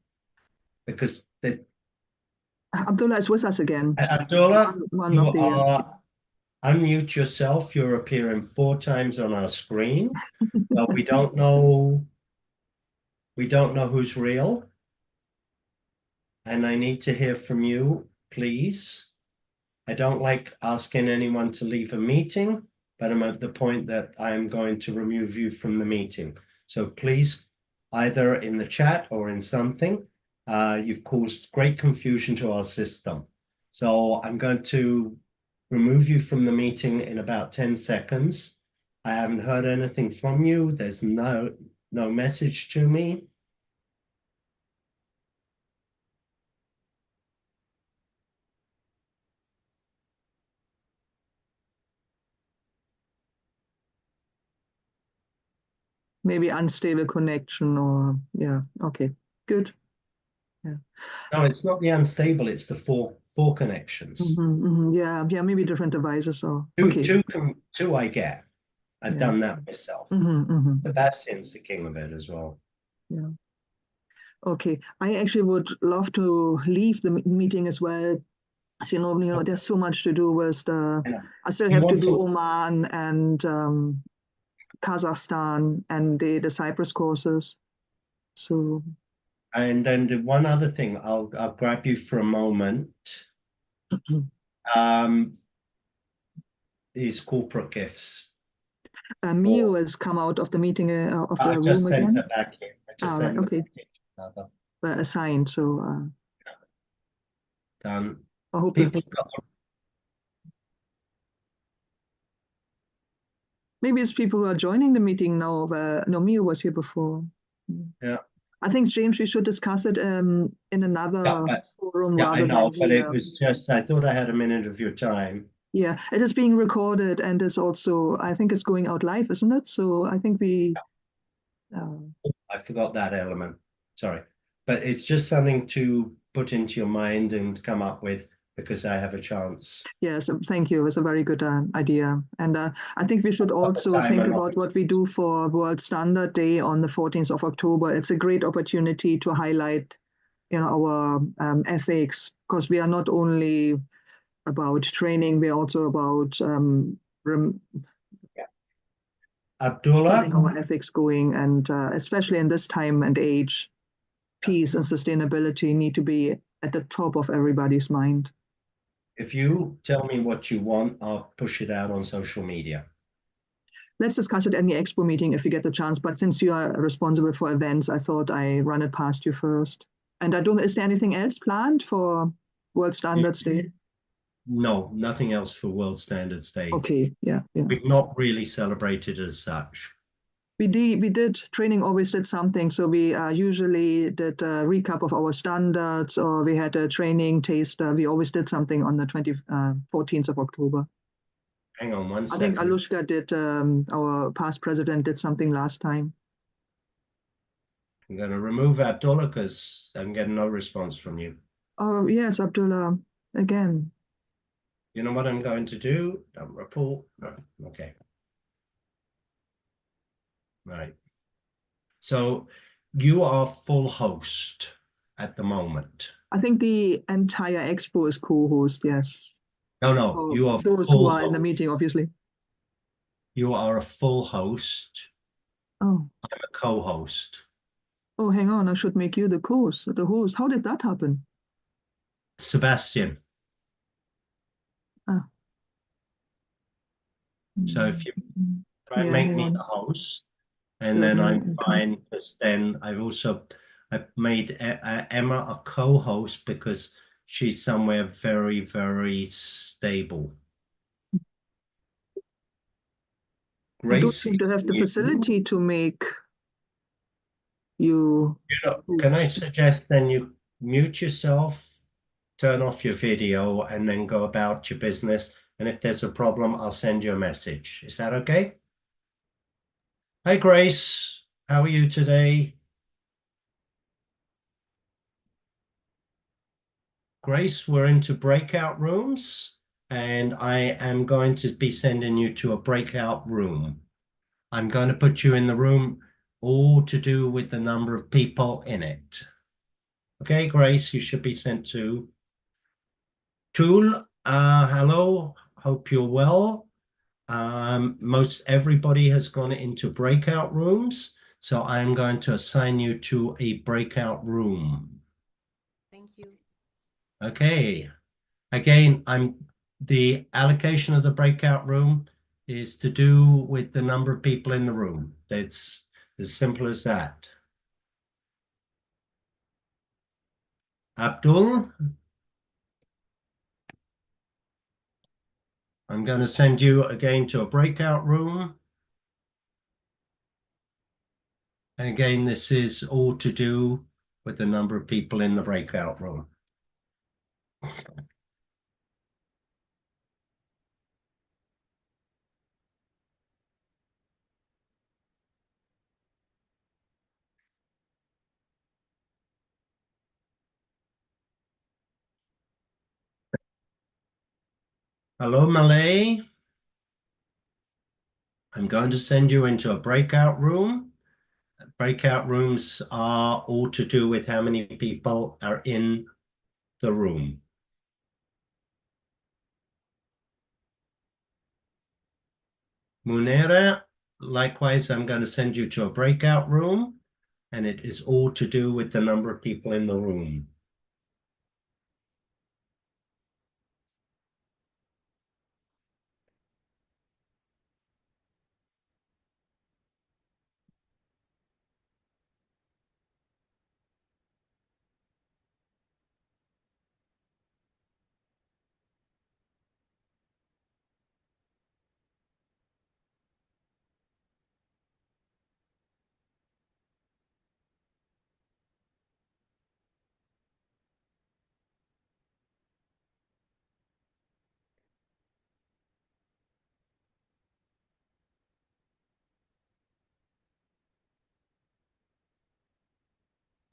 because Abdullah is with us again. Abdullah, unmute yourself. You're appearing 4 times on our screen. But we don't know who's real. And I need to hear from you, please. I don't like asking anyone to leave a meeting, but I'm at the point that I'm going to remove you from the meeting. So please, either in the chat or in something, you've caused great confusion to our system. So I'm going to remove you from the meeting in about 10 seconds. I haven't heard anything from you. There's no message to me. Maybe unstable connection, or okay, good. Yeah. No, it's not the unstable, it's the four connections. Yeah, maybe different devices or two I get. I've done that myself. Sebastian's the king of it as well. Yeah. Okay, I actually would love to leave the meeting as well. As you know, there's so much to do with I still have to do Oman and Kazakhstan and the Cyprus courses. So. And then the one other thing, I'll grab you for a moment. Is corporate gifts. Mio has come out of the meeting of the room again. I just sent her back in. I just sent her okay. Assigned, so. Done. I hope maybe it's people who are joining the meeting now. No, Mio was here before. Yeah. I think, James, we should discuss it in another forum. Yeah, I know, but it was just, I thought I had a minute of your time. Yeah, it is being recorded and is also, I think it's going out live, isn't it? So I think we... I forgot that element. Sorry. But it's just something to put into your mind and come up with. because I have a chance. Yes, thank you. It's a very good idea. And I think we should also think about what we do for World Standard Day on the 14th of October. It's a great opportunity to highlight, our ethics, because we are not only about training, we're also about Abdullah? keeping our ethics going. And especially in this time and age, peace and sustainability need to be at the top of everybody's mind. If you tell me what you want, I'll push it out on social media. Let's discuss it at the expo meeting if you get the chance. But since you are responsible for events, I thought I run it past you first. And is there anything else planned for World Standards Day? No, nothing else for World Standards Day. Okay, yeah. We've not really celebrated as such. We did, training always did something. So we usually did a recap of our standards, or we had a training taster. We always did something on the 14th of October. Hang on one I think second. Alushka did, our past president did something last time. I'm going to remove Abdullah because I'm getting no response from you. Oh, yes, Abdullah, again. You know what I'm going to do? Report. No. Okay. Right. So you are full host at the moment. I think the entire expo is co-host, yes. No, you are those who are in the meeting, obviously. You are a full host. Oh. I'm a co-host. Oh, hang on, I should make you the host. How did that happen? Sebastian. Ah. So if you try and make me the host, and then I'm fine, because then I've made Emma a co-host because she's somewhere very, very stable. I don't seem to have the facility to make you. Can I suggest then you mute yourself, turn off your video, and then go about your business? And if there's a problem, I'll send you a message. Is that okay? Hi, Grace. How are you today? Grace, we're into breakout rooms, and I am going to be sending you to a breakout room. I'm going to put you in the room, all to do with the number of people in it. Okay, Grace, you should be sent to Tool. Hello, hope you're well. Most everybody has gone into breakout rooms, so I'm going to assign you to a breakout room. Thank you. Okay. Again, the allocation of the breakout room is to do with the number of people in the room. It's as simple as that. Abdul, I'm going to send you again to a breakout room. And again, this is all to do with the number of people in the breakout room. Hello, Malay. I'm going to send you into a breakout room. Breakout rooms are all to do with how many people are in the room. Munera, likewise, I'm going to send you to a breakout room, and it is all to do with the number of people in the room.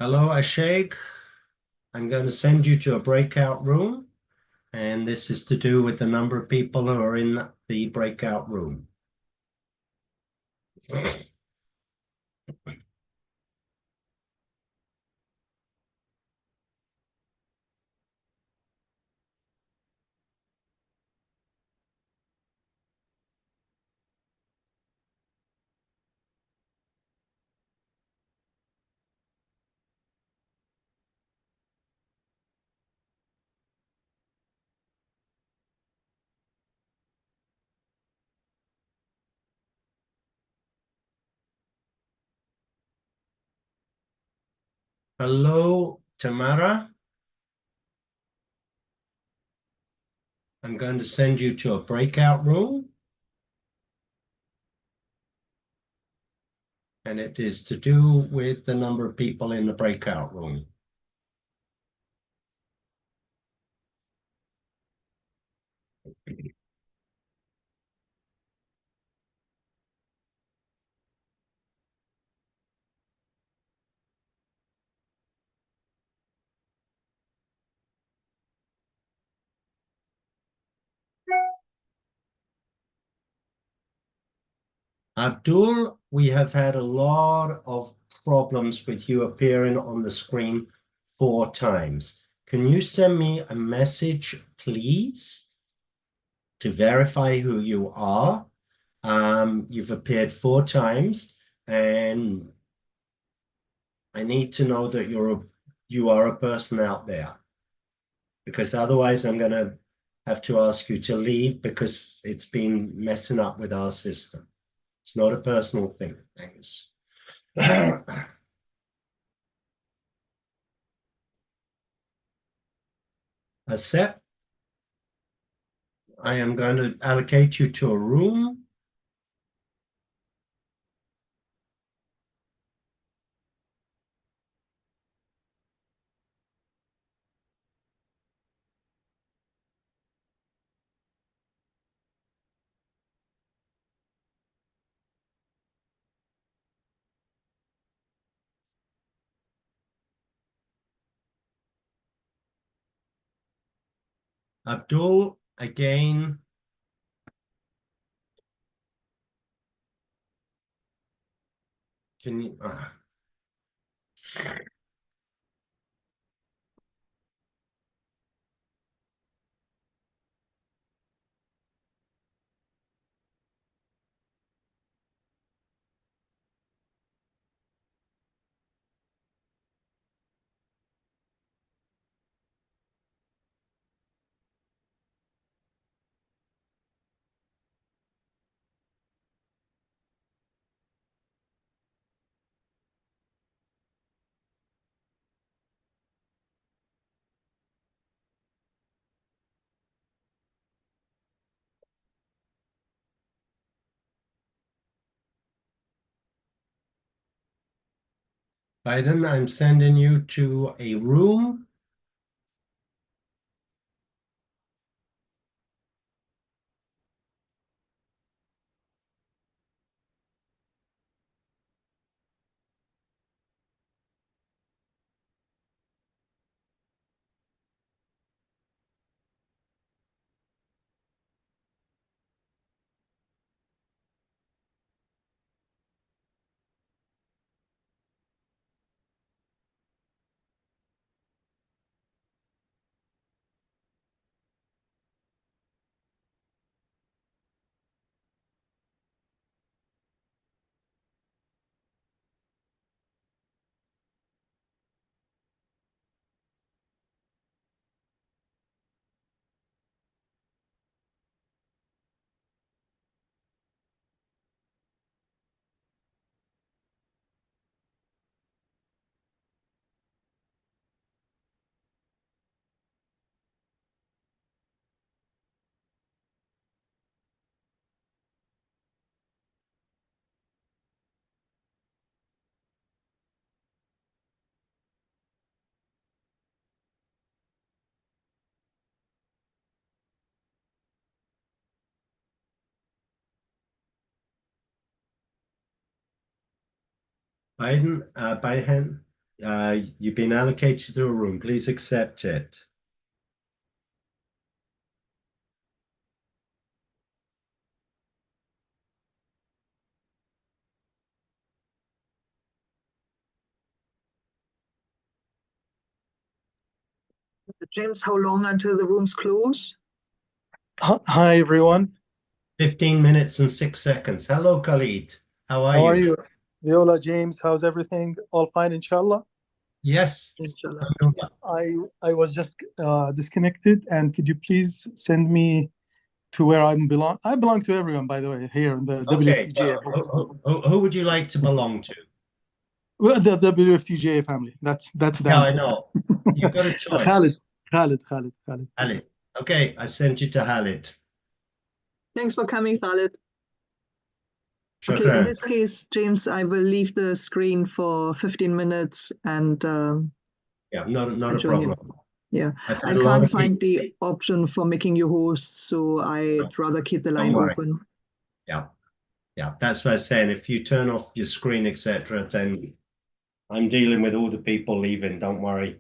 Hello, Ashek. I'm going to send you to a breakout room, and this is to do with the number of people who are in the breakout room. Hello, Tamara. I'm going to send you to a breakout room. And it is to do with the number of people in the breakout room. Abdul, we have had a lot of problems with you appearing on the screen 4 times. Can you send me a message, please, to verify who you are? You've appeared 4 times, and I need to know that you are a person out there, because otherwise I'm going to have to ask you to leave because it's been messing up with our system. It's not a personal thing. Thanks. Accept. I am going to allocate you to a room. Abdul, again. Can you? Biden, I'm sending you to a room. Biden, you've been allocated to a room. Please accept it. James, how long until the rooms close? Hi, everyone. 15 minutes and 6 seconds. Hello, Khalid. How are How are you? you? Viola, James, how's everything? All fine, inshallah? Yes. Inshallah. I was just disconnected, and could you please send me to where I belong? I belong to everyone, by the way, here in the Okay. WFTGA. Who would you like to belong to? Well, the WFTGA family. That's the Yeah, I answer. know. You've got a choice. Khalid. Khalid. Okay, I sent you to Khalid. Thanks for coming, Khalid. Okay, in Shukran. this case, James, I will leave the screen for 15 minutes and Yeah, not a join you. problem. Yeah, I've I had a lot can't of find people. the option for making you host, so I'd rather keep the line worry. open. Yeah, that's what I was saying. If you turn off your screen, etc., then I'm dealing with all the people leaving. Don't worry.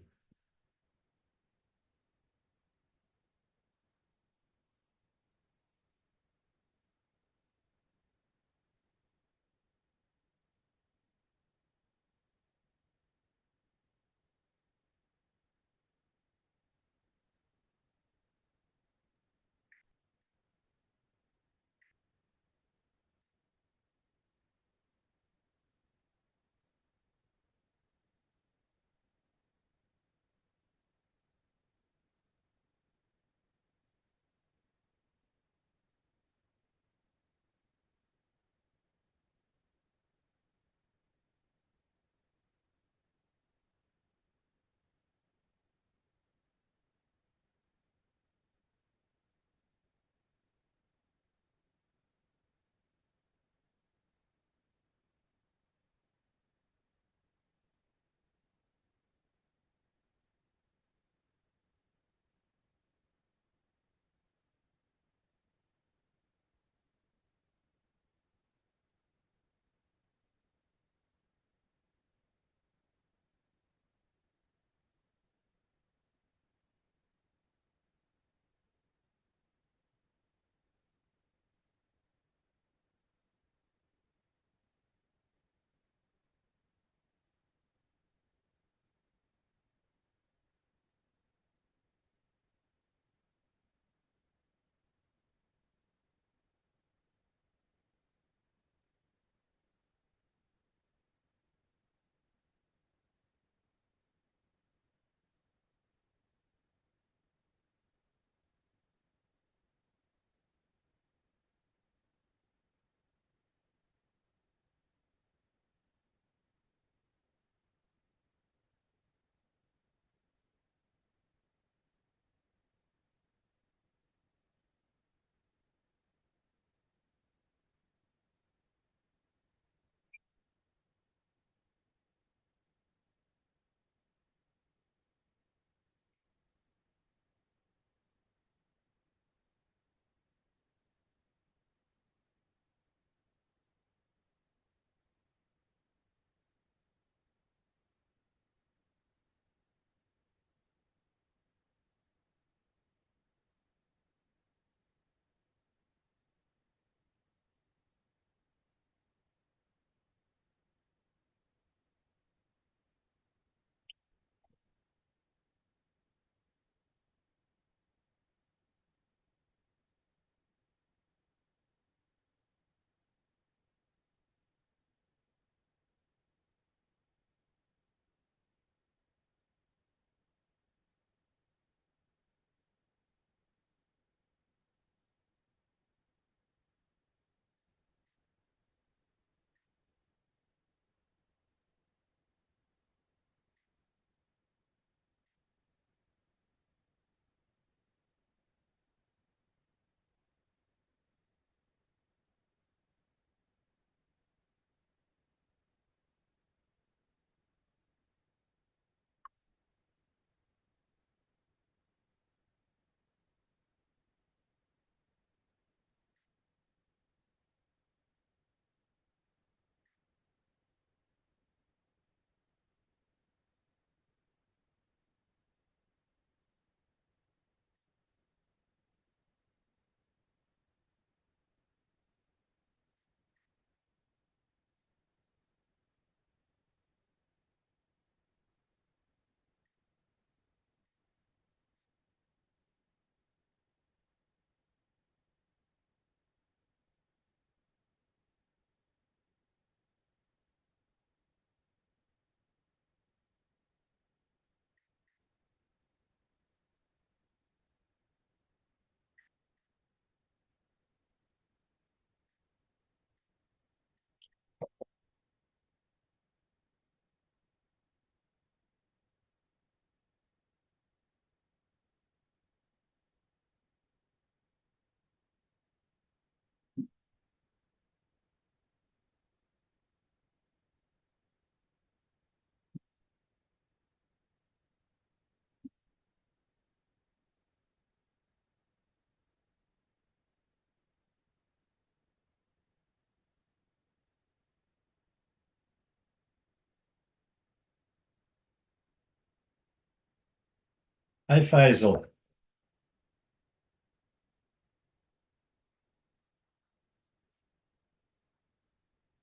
Hi, Faisal.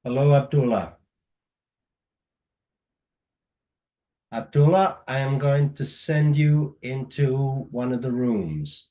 Hello, Abdullah. Abdullah, I am going to send you into one of the rooms.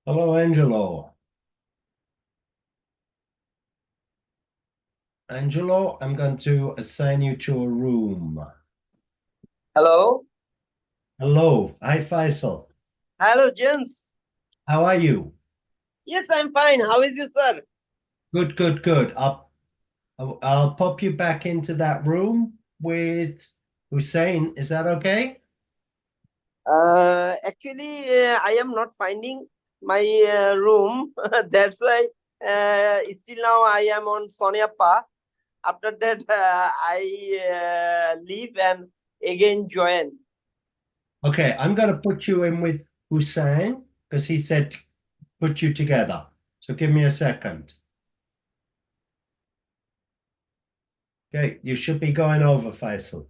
Hello, Angelo. Angelo, I'm going to assign you to a room. Hello. Hello. Hi, Faisal. Hello, James. How are you? Yes, I'm fine. How is you, sir? Good, good, good. I'll pop you back into that room with Hussein. Is that okay? Actually, I am not finding my room. That's why still now I am on Solnapa. After that, I leave and again join. Okay, I'm going to put you in with Hussein because he said put you together. So give me a second. Okay, you should be going over, Faisal.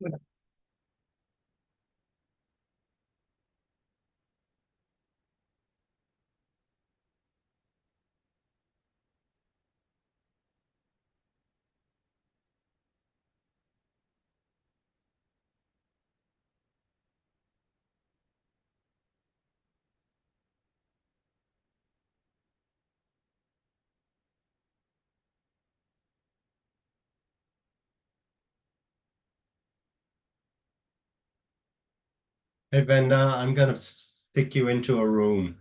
Hey, Venda, I'm going to stick you into a room.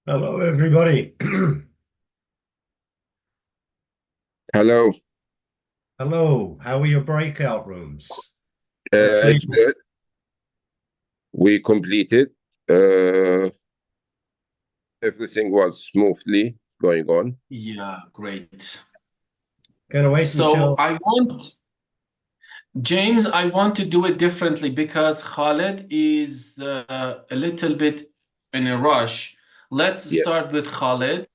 Hello, everybody. Hello. Hello. How are your breakout rooms? Hussein. It's good. We completed. Everything was smoothly going on. Yeah, great. Gonna wait So until James, I want to do it differently because Khalid is a little bit in a rush. Let's start with Khalid,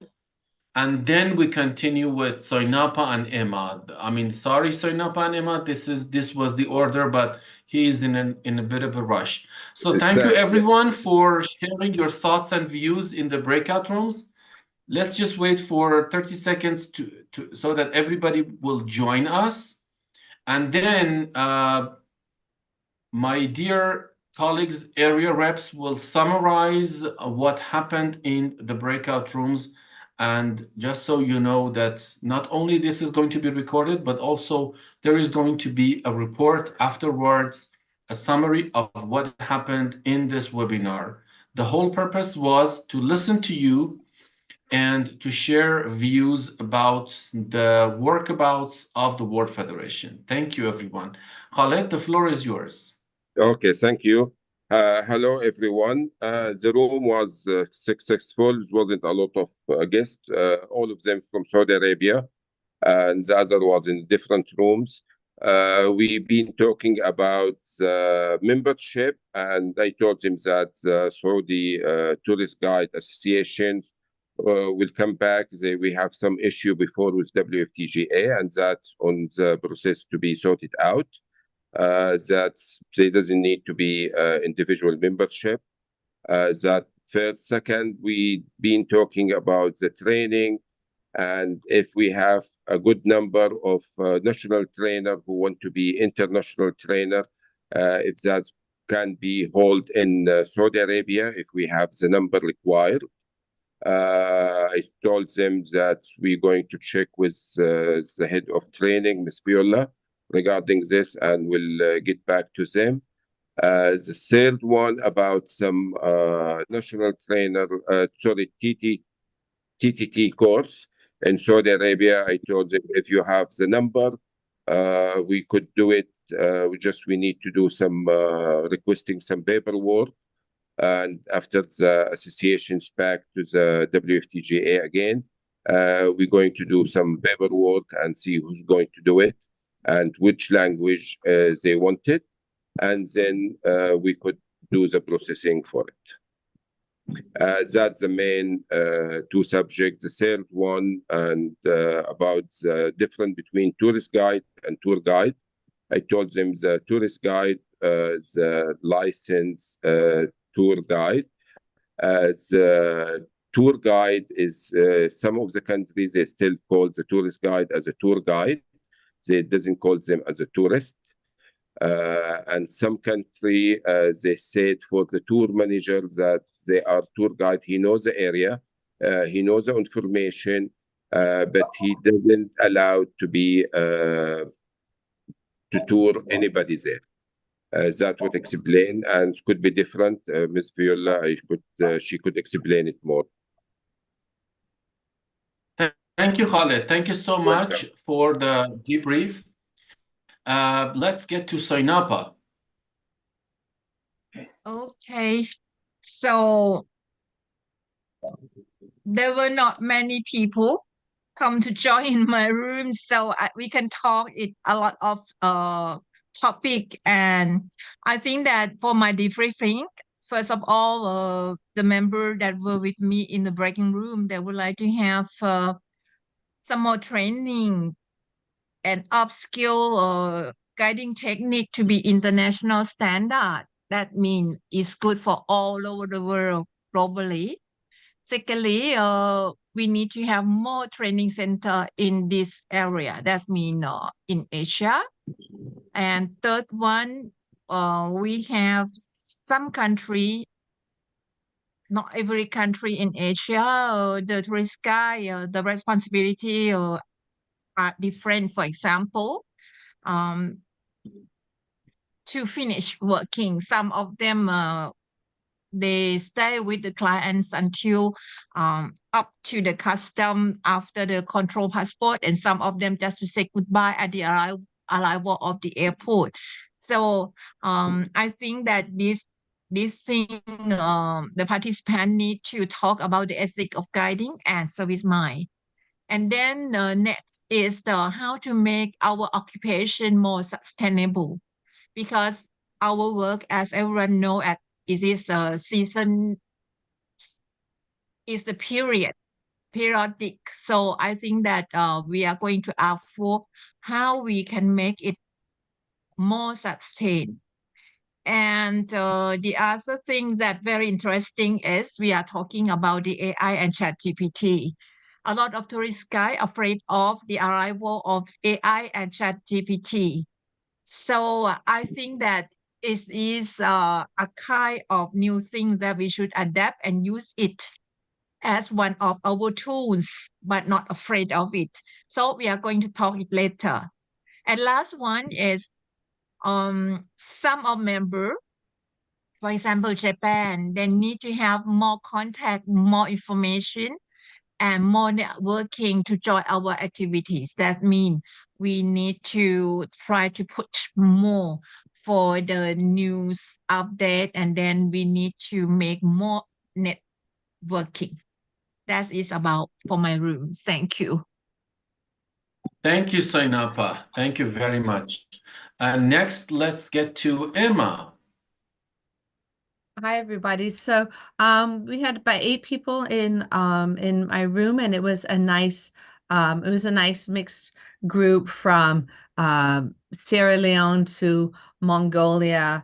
and then we continue with Solnapa and Imad. I mean, sorry, Solnapa and Imad, this was the order, but he is in a bit of a rush. So thank you everyone for sharing your thoughts and views in the breakout rooms. Let's just wait for 30 seconds to so that everybody will join us. And then my dear colleagues, area reps will summarize what happened in the breakout rooms. And just so you know that not only this is going to be recorded, but also there is going to be a report afterwards, a summary of what happened in this webinar. The whole purpose was to listen to you and to share views about the workabouts of the World Federation. Thank you, everyone. Khaled, the floor is yours. Okay, thank you. Hello, everyone. The room was successful. There wasn't a lot of guests, all of them from Saudi Arabia, and the other was in different rooms. We've been talking about membership, and I told him that Saudi Tourist Guide Associations will come back. We have some issue before with WFTGA, and that's on the process to be sorted out. That there doesn't need to be individual membership. That first. Second, we've been talking about the training, and if we have a good number of national trainer who want to be international trainer, if that can be held in Saudi Arabia, if we have the number required. I told them that we're going to check with the head of training, Ms. Biola, regarding this, and we'll get back to them. The third one about some national trainer, TTT course in Saudi Arabia. I told them if you have the number, we could do it. We need to do some requesting some paperwork. And after the associations back to the WFTGA again, we're going to do some paperwork and see who's going to do it and which language they want it. and then we could do the processing for it. That's the main two subjects. The third one, and about the difference between tourist guide and tour guide. I told them the tourist guide, the licensed tour guide. The tour guide is, some of the countries, they still call the tourist guide as a tour guide. They doesn't call them as a tourist. And some country, they said for the tour manager that they are tour guide. He knows the area, he knows the information, but he doesn't allow to be to tour anybody there. That would explain, and it could be different. Ms. Viola, she could explain it more. Thank you, Khalid. Thank you so much for the debrief. Let's get to Solnapa. Okay, so there were not many people come to join my room, so we can talk a lot of topic. And I think that for my debriefing, first of all, the member that were with me in the breaking room, they would like to have some more training and upskill guiding technique to be international standard. That means it's good for all over the world globally. Secondly, we need to have more training center in this area. That means in Asia. And third one, we have some country, not every country in Asia, the tourist guide, the responsibility are different. For example, to finish working, some of them they stay with the clients until up to the custom after the control passport, and some of them just to say goodbye at the arrival of the airport. So I think that this thing, the participant need to talk about the ethic of guiding and service mind. And then next is how to make our occupation more sustainable, because our work, as everyone know, it is a season, is the periodic. So I think that we are going to ask for how we can make it more sustained. And the other thing that very interesting is we are talking about the AI and ChatGPT. A lot of tourist guys are afraid of the arrival of AI and ChatGPT. So I think that it is a kind of new thing that we should adapt and use it as one of our tools, but not afraid of it. So we are going to talk it later. And last one is some of member, for example, Japan, they need to have more contact, more information, and more networking to join our activities. That means we need to try to put more for the news update, and then we need to make more networking. That is about for my room. Thank you. Thank you, Solnapa. Thank you very much. Next, let's get to Emma. Hi, everybody. So we had about 8 people in my room, and it was a nice mixed group from Sierra Leone to Mongolia,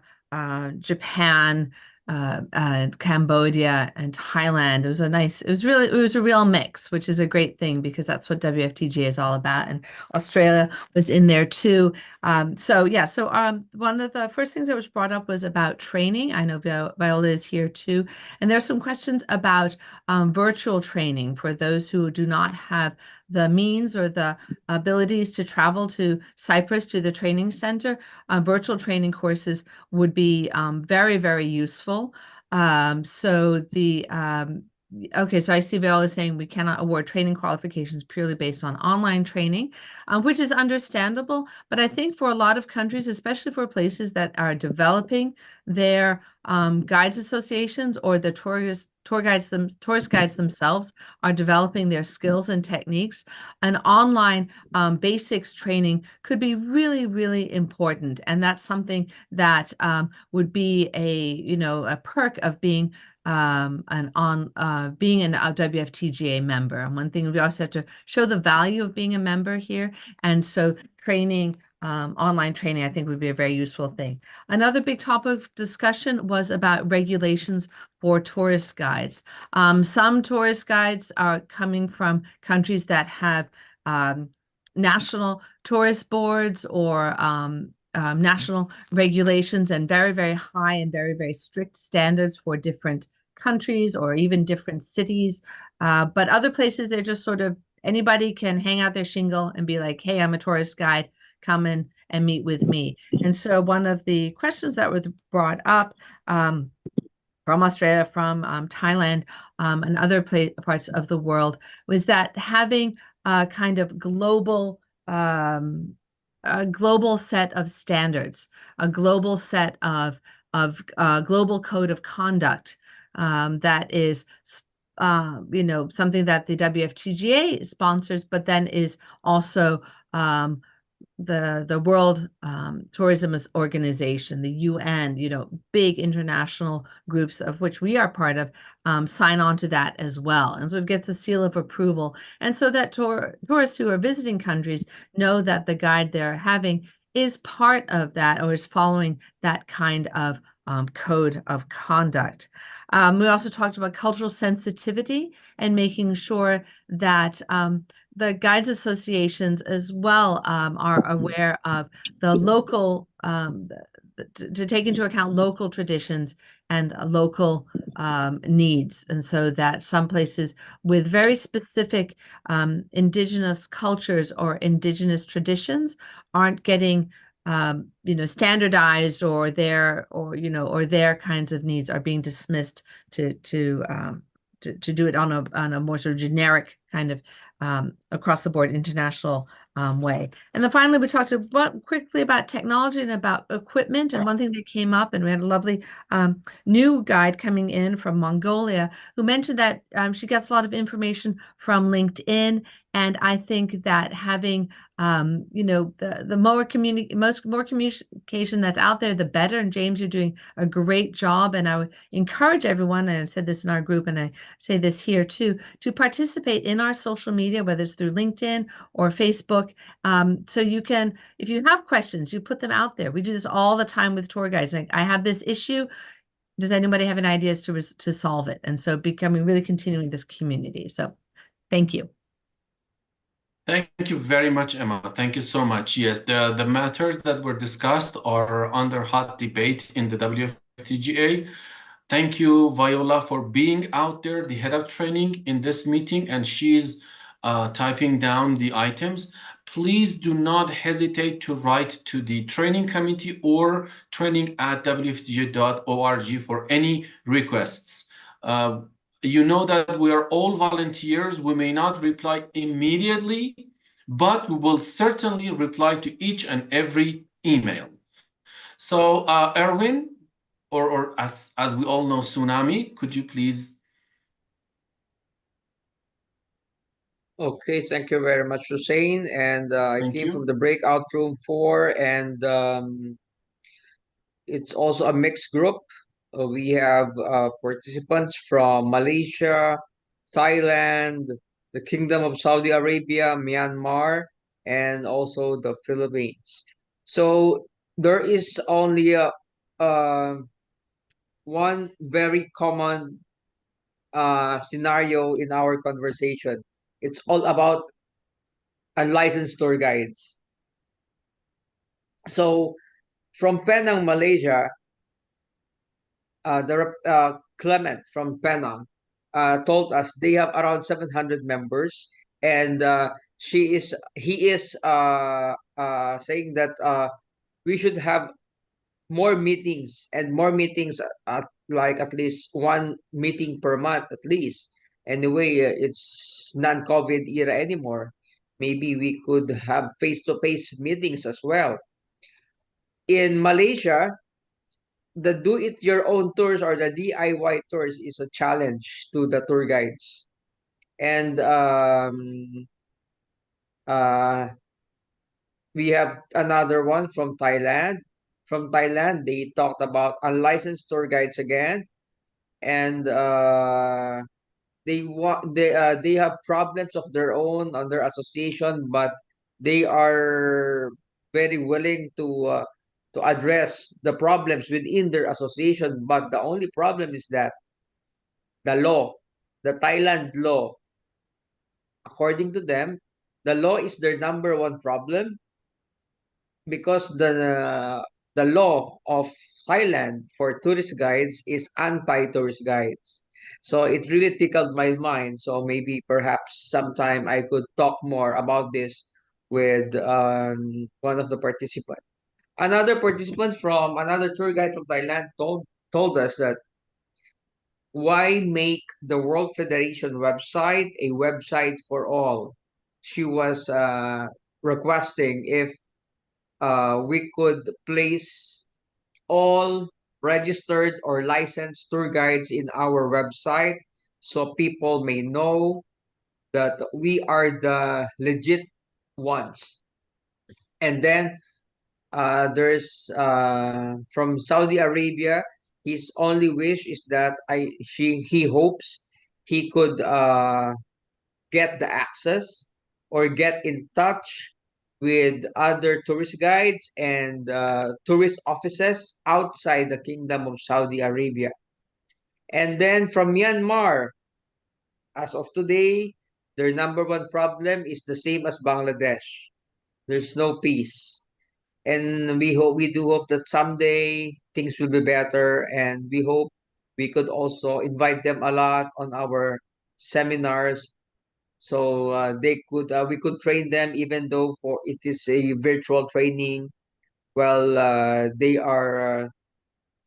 Japan, Cambodia, and Thailand. It was a real mix, which is a great thing because that's what WFTGA is all about. And Australia was in there too. So one of the first things that was brought up was about training. I know Viola is here too. And there's some questions about virtual training for those who do not have the means or the abilities to travel to Cyprus to the training center. Virtual training courses would be very, very useful. Okay, so I see Viola saying we cannot award training qualifications purely based on online training, which is understandable. But I think for a lot of countries, especially for places that are developing their guides associations or the tourist guides themselves are developing their skills and techniques. An online basics training could be really, really important, and that's something that would be a perk of being being a WFTGA member. And one thing we also have to show the value of being a member here, and so training. Online training, I think, would be a very useful thing. Another big topic of discussion was about regulations for tourist guides. Some tourist guides are coming from countries that have national tourist boards or national regulations and very, very high and very, very strict standards for different countries or even different cities. But other places, they're just sort of anybody can hang out their shingle and be like, hey, I'm a tourist guide. Come in and meet with me. And so one of the questions that were brought up from Australia, from Thailand, and other parts of the world was that having a kind of global set of standards, a global set of global code of conduct that is something that the WFTGA sponsors, but then is also the World Tourism Organization, the UN, big international groups of which we are part of, sign on to that as well. And so it gets the seal of approval. And so that tourists who are visiting countries know that the guide they're having is part of that or is following that kind of code of conduct. We also talked about cultural sensitivity and making sure that the guides associations as well are aware of the local, to take into account local traditions and local needs. And so that some places with very specific indigenous cultures or indigenous traditions aren't getting standardized, or their kinds of needs are being dismissed to do it on a more sort of generic kind of across the board international way. And then finally, we talked quickly about technology and about equipment. And one thing that came up, and we had a lovely new guide coming in from Mongolia who mentioned that she gets a lot of information from LinkedIn. And I think that having the more communication that's out there, the better. And James, you're doing a great job. And I would encourage everyone, and I said this in our group, and I say this here too, to participate in our social media, whether it's through LinkedIn or Facebook. So you can, if you have questions, you put them out there. We do this all the time with tour guides. Like, I have this issue. Does anybody have any ideas to solve it? And so continuing this community. So thank you. Thank you very much, Emma. Thank you so much. Yes, the matters that were discussed are under hot debate in the WFTGA. Thank you, Viola, for being out there, the head of training in this meeting, and she's typing down the items. Please do not hesitate to write to the training committee or training@wftga.org for any requests. You know that we are all volunteers. We may not reply immediately, but we will certainly reply to each and every email. So Erwin, or as we all know, Tsunami, could you please? Okay, thank you very much, Hussein. And I came from the breakout room 4, and it's also a mixed group. We have participants from Malaysia, Thailand, the Kingdom of Saudi Arabia, Myanmar, and also the Philippines. So there is only one very common scenario in our conversation. It's all about unlicensed tour guides. So from Penang, Malaysia, Clement from Penang told us they have around 700 members, and he is saying that we should have more meetings, and more meetings like at least one meeting per month at least. Anyway, it's non-COVID era anymore. Maybe we could have face-to-face meetings as well. In Malaysia, the do-it-your-own tours or the DIY tours is a challenge to the tour guides. And we have another one from Thailand. From Thailand, they talked about unlicensed tour guides again, and they have problems of their own on their association, but they are very willing to address the problems within their association. But the only problem is that the law, the Thailand law, according to them, the law is their number one problem because the law of Thailand for tourist guides is anti-tourist guides. So it really tickled my mind. So maybe perhaps sometime I could talk more about this with one of the participants. Another participant from another tour guide from Thailand told us that why make the World Federation website a website for all? She was requesting if we could place all registered or licensed tour guides in our website so people may know that we are the legit ones. And then there's from Saudi Arabia, his only wish is that he hopes he could get the access or get in touch with other tourist guides and tourist offices outside the Kingdom of Saudi Arabia. And then from Myanmar, as of today, their number one problem is the same as Bangladesh. There's no peace. And we do hope that someday things will be better, and we hope we could also invite them a lot on our seminars so we could train them even though for it is a virtual training while they are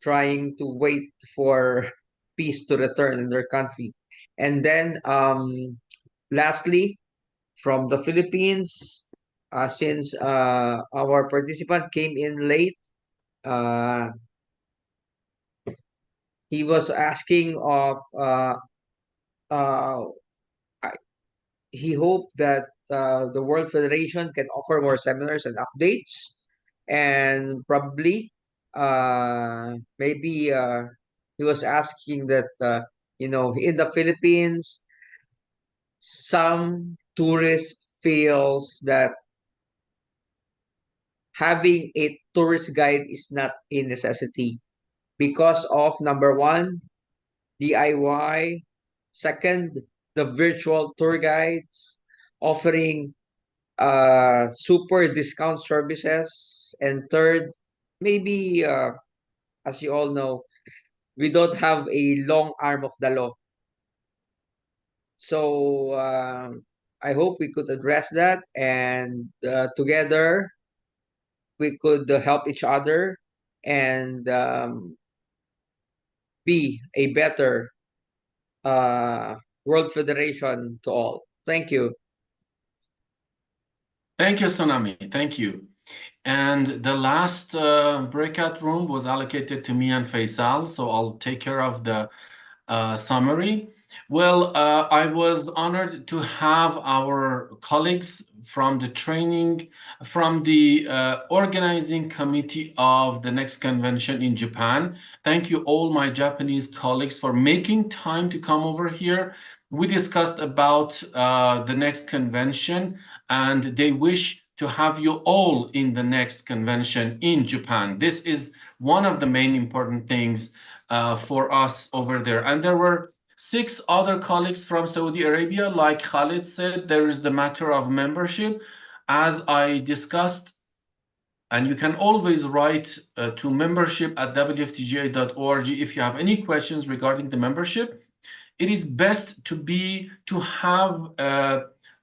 trying to wait for peace to return in their country. And then lastly, from the Philippines, since our participant came in late, he was asking of uh, he hoped that the World Federation can offer more seminars and updates, and probably maybe he was asking that in the Philippines some tourists feels that having a tourist guide is not a necessity because of number one, DIY, second, the virtual tour guides offering super discount services, and third, maybe as you all know, we don't have a long arm of the law. So I hope we could address that, and together we could help each other and be a better World Federation to all. Thank you. Thank you, Tsunami. Thank you. And the last breakout room was allocated to me and Faisal, so I'll take care of the summary. Well, I was honored to have our colleagues from the organizing committee of the next convention in Japan. Thank you all my Japanese colleagues for making time to come over here. We discussed about the next convention, and they wish to have you all in the next convention in Japan. This is one of the main important things for us over there. And there were 6 other colleagues from Saudi Arabia. Like Khalid said, there is the matter of membership, as I discussed, and you can always write to membership@wftga.org if you have any questions regarding the membership. It is best to have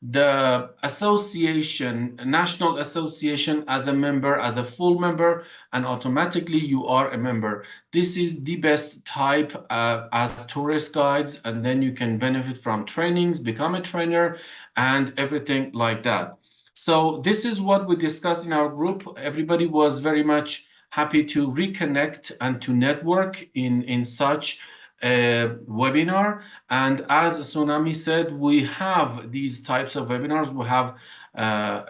the association, national association, as a member, as a full member, and automatically you are a member. This is the best type as tourist guides, and then you can benefit from trainings, become a trainer, and everything like that. So this is what we discussed in our group. Everybody was very much happy to reconnect and to network in such a webinar. And as Tsunami said, we have these types of webinars. We have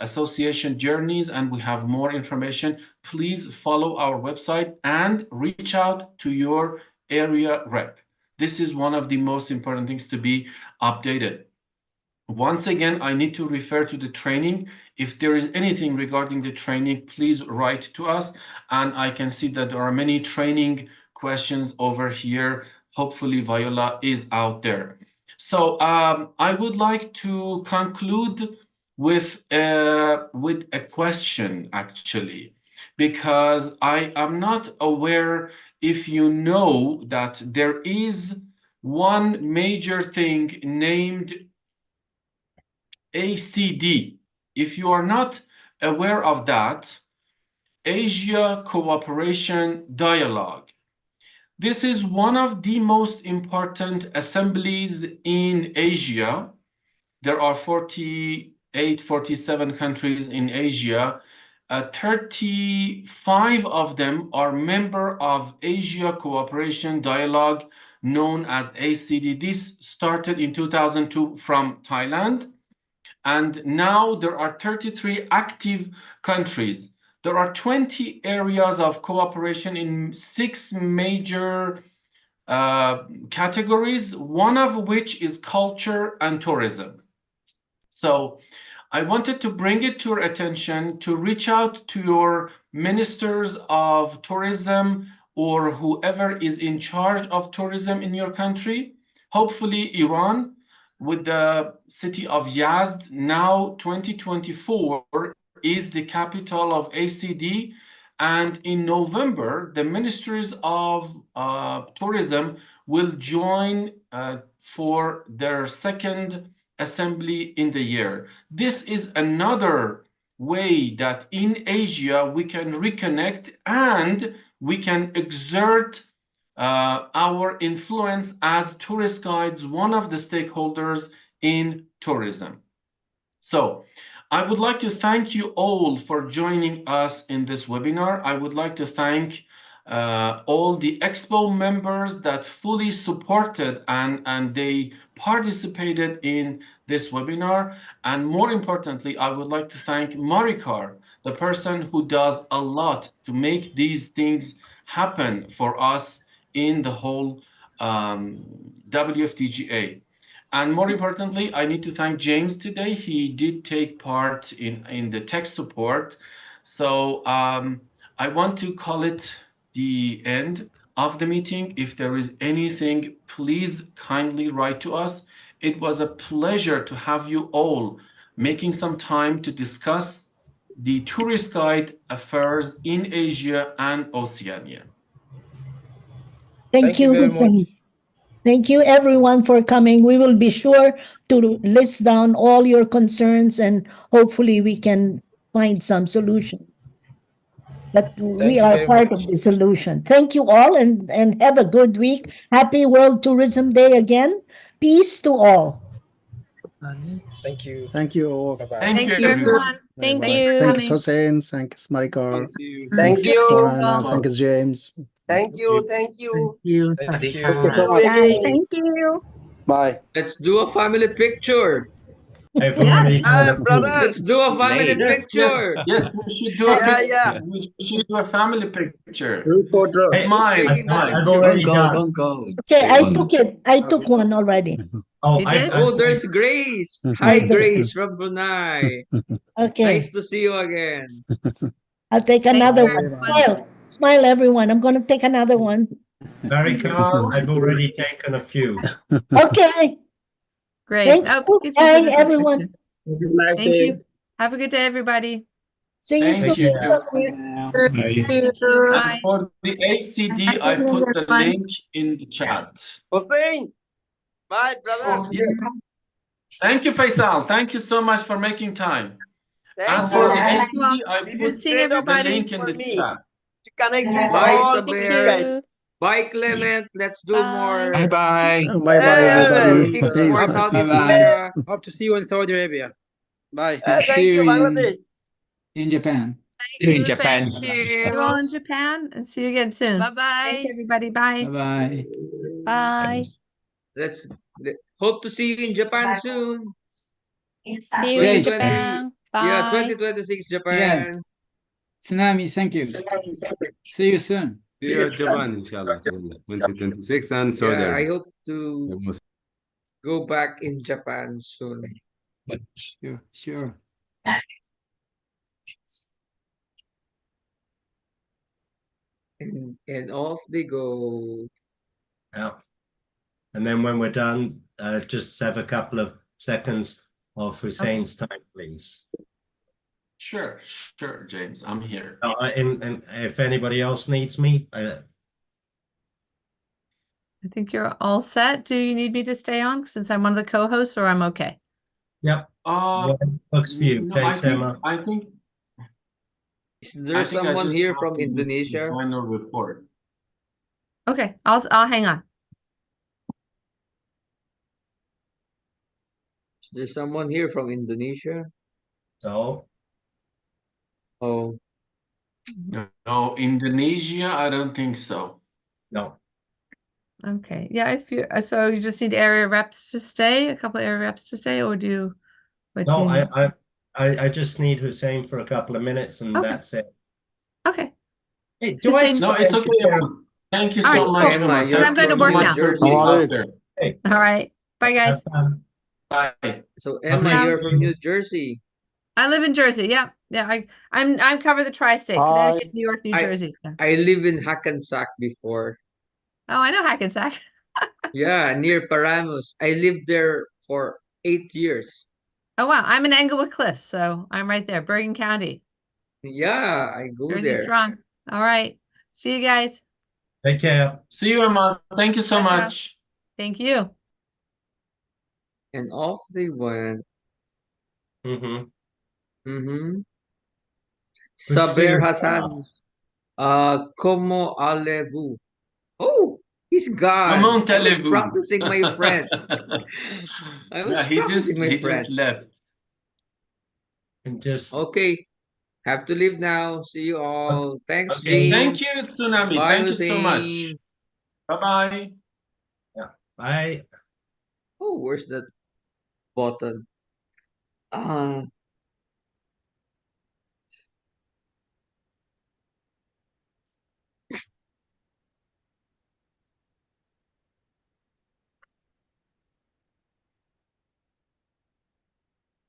association journeys, and we have more information. Please follow our website and reach out to your area rep. This is one of the most important things to be updated. Once again, I need to refer to the training. If there is anything regarding the training, please write to us. And I can see that there are many training questions over here. Hopefully Viola is out there. So I would like to conclude with a question, actually, because I am not aware if you know that there is one major thing named ACD. If you are not aware of that, Asia Cooperation Dialogue. This is one of the most important assemblies in Asia. There are 48, 47 countries in Asia. 35 of them are member of Asia Cooperation Dialogue, known as ACD. This started in 2002 from Thailand. And now there are 33 active countries. There are 20 areas of cooperation in 6 major categories, one of which is culture and tourism. So I wanted to bring it to your attention to reach out to your ministers of tourism or whoever is in charge of tourism in your country. Hopefully Iran, with the city of Yazd, now 2024 is the capital of ACD. And in November, the ministries of tourism will join for their second assembly in the year. This is another way that in Asia we can reconnect and we can exert our influence as tourist guides, one of the stakeholders in tourism. So I would like to thank you all for joining us in this webinar. I would like to thank all the Expo members that fully supported and they participated in this webinar. And more importantly, I would like to thank Marikar, the person who does a lot to make these things happen for us in the whole WFTGA. And more importantly, I need to thank James today. He did take part in the tech support. So I want to call it the end of the meeting. If there is anything, please kindly write to us. It was a pleasure to have you all making some time to discuss the tourist guide affairs in Asia and Oceania. Thank you, Hussein. Thank you, everyone, for coming. We will be sure to list down all your concerns and hopefully we can find some solutions. But we are part of the solution. Thank you all and have a good week. Happy World Tourism Day again. Peace to all. Thank you. Thank you all. Bye-bye. Thank you, everyone. Thank Bye-bye. you. Thanks, Hussein. Thanks, Marikar. Thank you. Suhana. Thanks, James. Thank you. Thank you. Thank you. Good to see you again. Thank you. Bye. Let's do a family picture. I've already had a brother. Let's do a family picture. Yes, we should do a Yeah. we should do a family picture. Group photo. Hey, smile. I've already done. Don't go. Okay, I took it. I took one already. Oh, You did? Oh, there's Grace. Hi, Grace from Brunei. Okay, Nice to see you again. I'll take another you, one. everyone. Smile. Smile, everyone. I'm going to take another one. Very calm. I've already taken a few. Okay. Great. Thank Oh, you. get you Bye, another everyone. picture. Have a nice Thank day. you. Have a good day, everybody. See you Thank soon. you. Bye. And for the ACD, I put the link in the chat. Hussein. Bye, brother. Yeah. Thank you, Faisal. Thank you so much for making time. Thank And for the you. ACD, I This put is Seeing great the everybody. link in for the me chat. to connect with Bye, all Saber. you guys. Bye, Clement. Let's do Bye. more. Bye-bye. Bye-bye, everybody. Team support Peace. Southeast Bye-bye. Asia. Hope to see you in Saudi Arabia. Bye. Thank you, Bangladesh. In Japan. See you in Japan. Thank See you all in you. Japan and see you again soon. Bye-bye. Thanks, everybody. Bye. Bye-bye. Bye. Hope to see you in Japan soon. See you in 2020. Japan. Yeah, Bye. 2026 Yeah. Japan. Tsunami, thank you. See you soon. See you at Japan, inshallah. 2026 and Saudi Yeah, I Arabia. hope to go back in Japan soon. Sure, sure. And off they go. Yeah. And then when we're done, just have a couple of seconds of Hussein's time, please. Sure, James. I'm here. And if anybody else needs me, I think you're all set. Do you need me to stay on since I'm one of the co-hosts, or I'm okay? Yep. What works for you? No, Thanks, Emma. I think Is there someone here from Indonesia? Final report. Okay, I'll hang on. Is there someone here from Indonesia? So. Oh. No, Indonesia, I don't think so. No. Okay. Yeah, if you so you just need area reps to stay, a couple of area reps to stay, or do you No, I just need Hussein for a couple of minutes and that's it. Okay. Hey, do I No, it's okay. Thank you so much, Emma. Emma. You're I'm going to from work New now. Jersey. Hey. All right. Bye, guys. Bye. So Emma, you're from New Jersey. I live in Jersey. Yeah. Yeah. I'm cover the tri-state, Connecticut, New York, New Jersey. I live in Hackensack before. Oh, I know Hackensack. Yeah, near Paramus. I lived there for 8 years. Oh, wow. I'm in Englewood Cliffs, so I'm right there, Bergen County. Yeah, I go Jersey there. strong. All right. See you guys. Take care. See you, Emma. Thank you so Ciao, ciao. much. Thank you. And off they went. Mm-hmm. Mm-hmm. Good to see Saber you. Hassan. Como alevu. Oh, he's gone. Comment I was allez-vous? practicing my friend. I was Yeah, he practicing my just French. left. And just Okay. Have to leave now. See you all. Thanks, Okay. James. Thank you, Tsunami. Bye, Thank you so much. Hussein. Bye-bye. Yeah. Bye. Oh, where's that button?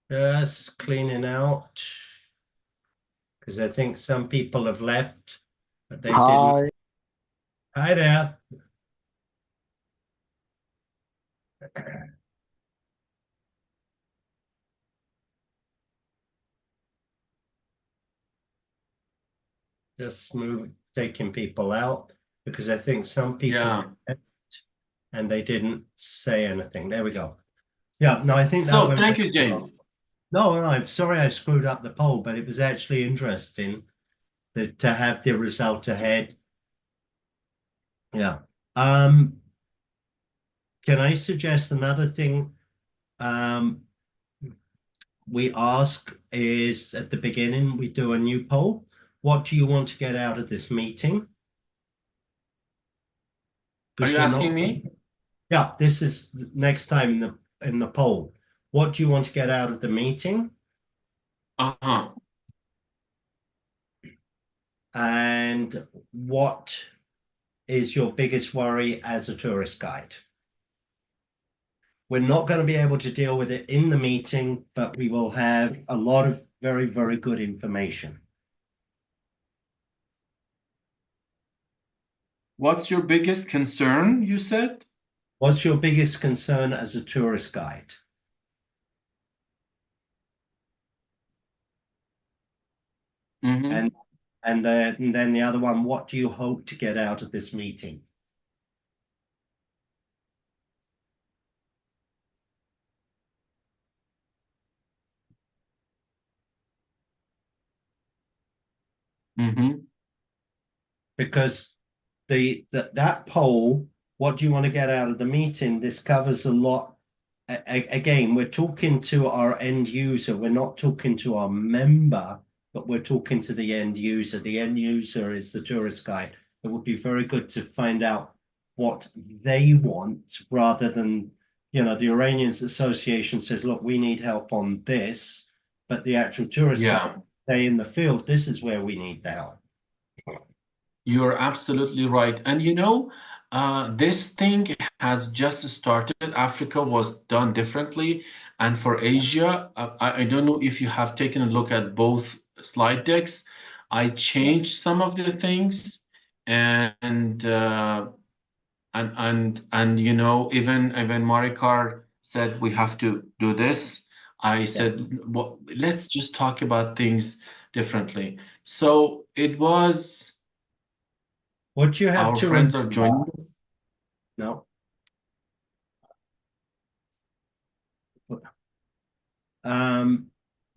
Just cleaning out. Because I think some people have left, but they didn't. Hi there. Just taking people out because I think some people left and they didn't say anything. There we go. Yeah, no, I think that So went thank you, well. James. No, I'm sorry I screwed up the poll, but it was actually interesting to have the result ahead. Yeah. Can I suggest another thing? We ask is at the beginning, we do a new poll. What do you want to get out of this meeting? Are you asking me? Yeah, this is next time in the poll. What do you want to get out of the meeting? Uh-huh. And what is your biggest worry as a tourist guide? We're not going to be able to deal with it in the meeting, but we will have a lot of very, very good information. What's your biggest concern, you said? What's your biggest concern as a tourist guide? Mm-hmm. And then the other one, what do you hope to get out of this meeting? Mm-hmm. Because that poll, what do you want to get out of the meeting? This covers a lot. Again, we're talking to our end user. We're not talking to our member. but we're talking to the end user. The end user is the tourist guide. It would be very good to find out what they want rather than, you know, the Iranians Association says, look, we need help on this, but the actual tourist guide say in the field, this is where we need the help. You're absolutely right. And you know, this thing has just started. Africa was done differently. And for Asia, I don't know if you have taken a look at both slide decks. I changed some of the things, and you know, even Marikar said we have to do this. I said, well, let's just talk about things differently. So it was. What you have Our to friends are joining us. No.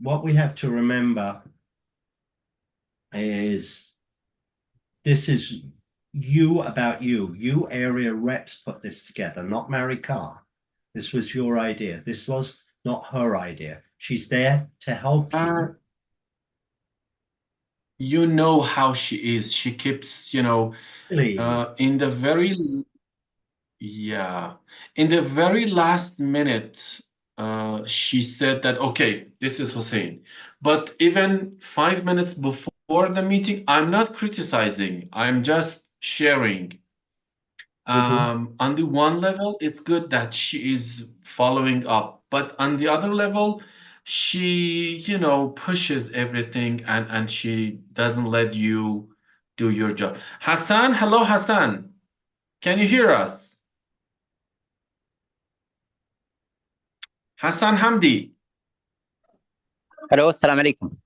What we have to remember is this is you about you. You area reps put this together, not Mary Carr. This was your idea. This was not her idea. She's there to help you. You know how she is. She keeps, you know, in the very last minute, she said that, okay, this is Hussein. But even 5 minutes before the meeting, I'm not criticizing. I'm just sharing. On the one level, it's good that she is following up. But on the other level, she, you know, pushes everything and she doesn't let you do your job. Hassan, hello, Hassan. Can you hear us? Hassan Hamdi. Hello, Assalamu alaikum.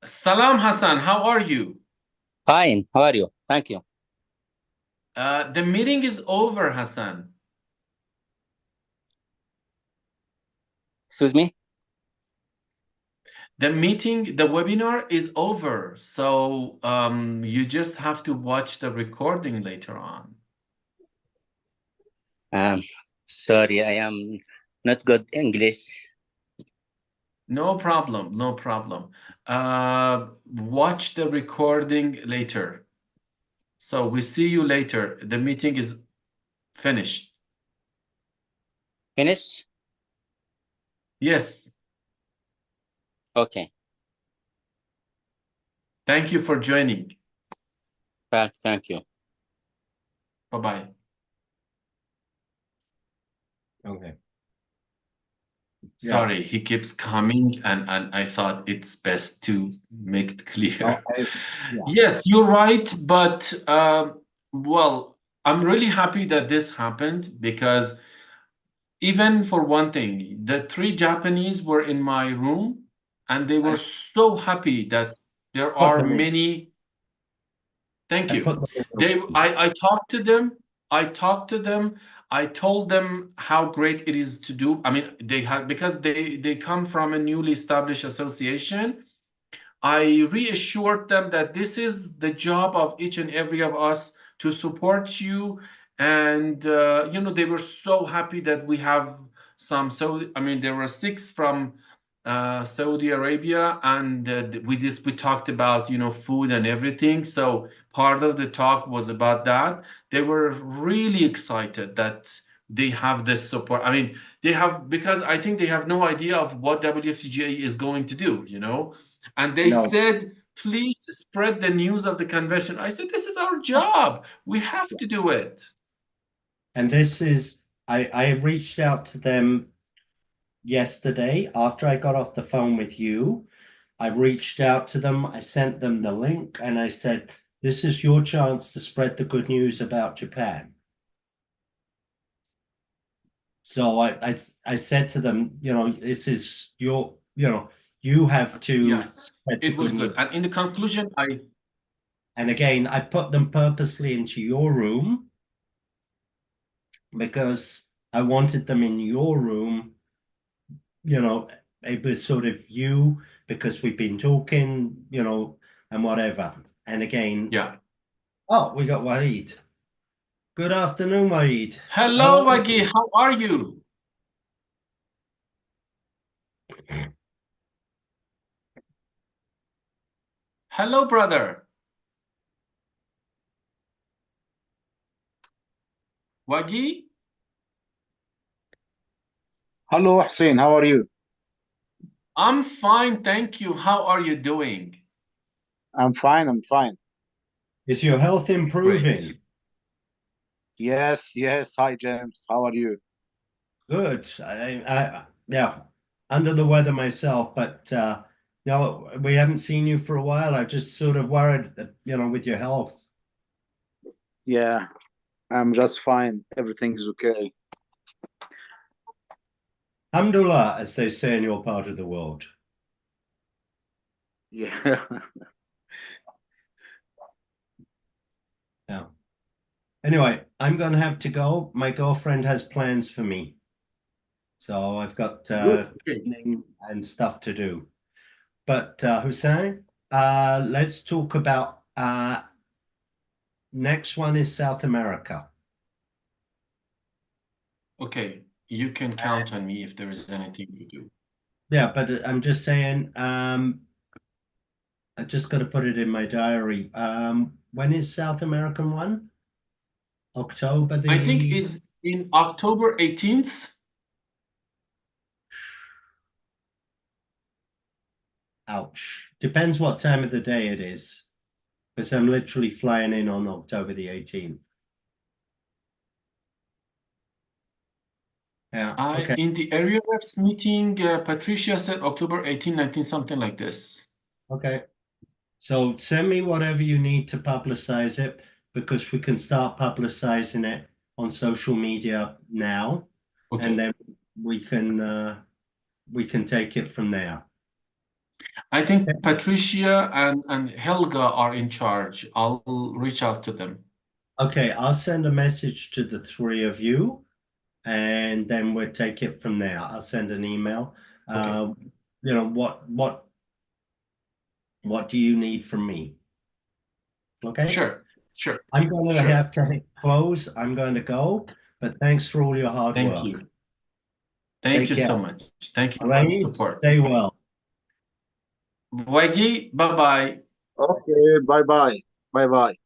Salam, Hassan. How are you? Fine. How are you? Thank you. The meeting is over, Hassan. Excuse me? The meeting, the webinar is over. So you just have to watch the recording later on. Sorry, I am not good English. No problem, no problem. Watch the recording later. So we see you later. The meeting is finished. Finish? Yes. Okay. Thank you for joining. Thank you. Bye-bye. Okay. Sorry, he keeps coming, and I thought it's best to make it clear. Yes, you're right, but well, I'm really happy that this happened because even for one thing, the 3 Japanese were in my room, and they were so happy that there are many. Thank you. I talked to them. I told them how great it is to do. I mean, they have, because they come from a newly established association. I reassured them that this is the job of each and every of us to support you. And, you know, they were so happy that we have some. So, I mean, there were 6 from Saudi Arabia, and we talked about, you know, food and everything. So part of the talk was about that. They were really excited that they have this support. I mean, they have, because I think they have no idea of what WFTGA is going to do, you know. And they said, please spread the news of the convention. I said, this is our job. We have to do it. And this is, I reached out to them yesterday after I got off the phone with you. I reached out to them. I sent them the link and I said, this is your chance to spread the good news about Japan. So I said to them, you know, this is your, you know, you have to spread the It was good good. news. And in the conclusion, And again, I put them purposely into your room because I wanted them in your room. You know, it was sort of you because we've been talking, you know, and whatever. And again, oh, we got Wahid. Good afternoon, Wahid. Hello, Wagi. How are you? Hello, brother. Wagi? Hello, Hussein. How are you? I'm fine, thank you. How are you doing? I'm fine. I'm fine. Is your health improving? Great. Yes, yes. Hi, James. How are you? Good. Yeah, under the weather myself, but no, we haven't seen you for a while. I just sort of worried that, with your health. Yeah, I'm just fine. Everything's okay. Alhamdulillah, as they say in your part of the world. Yeah. Yeah. Anyway, I'm going to have to go. My girlfriend has plans for me. So I've got cleaning and stuff to do. But Hussein, let's talk about next one is South America. Okay, you can count on me if there is anything to do. Yeah, but I'm just saying, I just got to put it in my diary. When is South American one? October I think is in October 18th. Ouch. Depends what time of the day it is. Because I'm literally flying in on October the 18th. Yeah. Okay. In the area reps meeting, Patricia said October 18, 19, something like this. Okay. So send me whatever you need to publicize it, because we can start publicizing it on social media now. Okay. And then we can take it from there. I think Patricia and Helga are in charge. I'll reach out to them. Okay, I'll send a message to the three of you, and then we'll take it from there. I'll send an email. Okay. What do you need from me? Okay. Sure. I'm going to have to hit close. I'm going to go, but thanks for all your hard work. Thank you. Thank you so much. Thank you for the support. Stay well. Wagi, bye-bye. Okay, bye-bye. Bye-bye.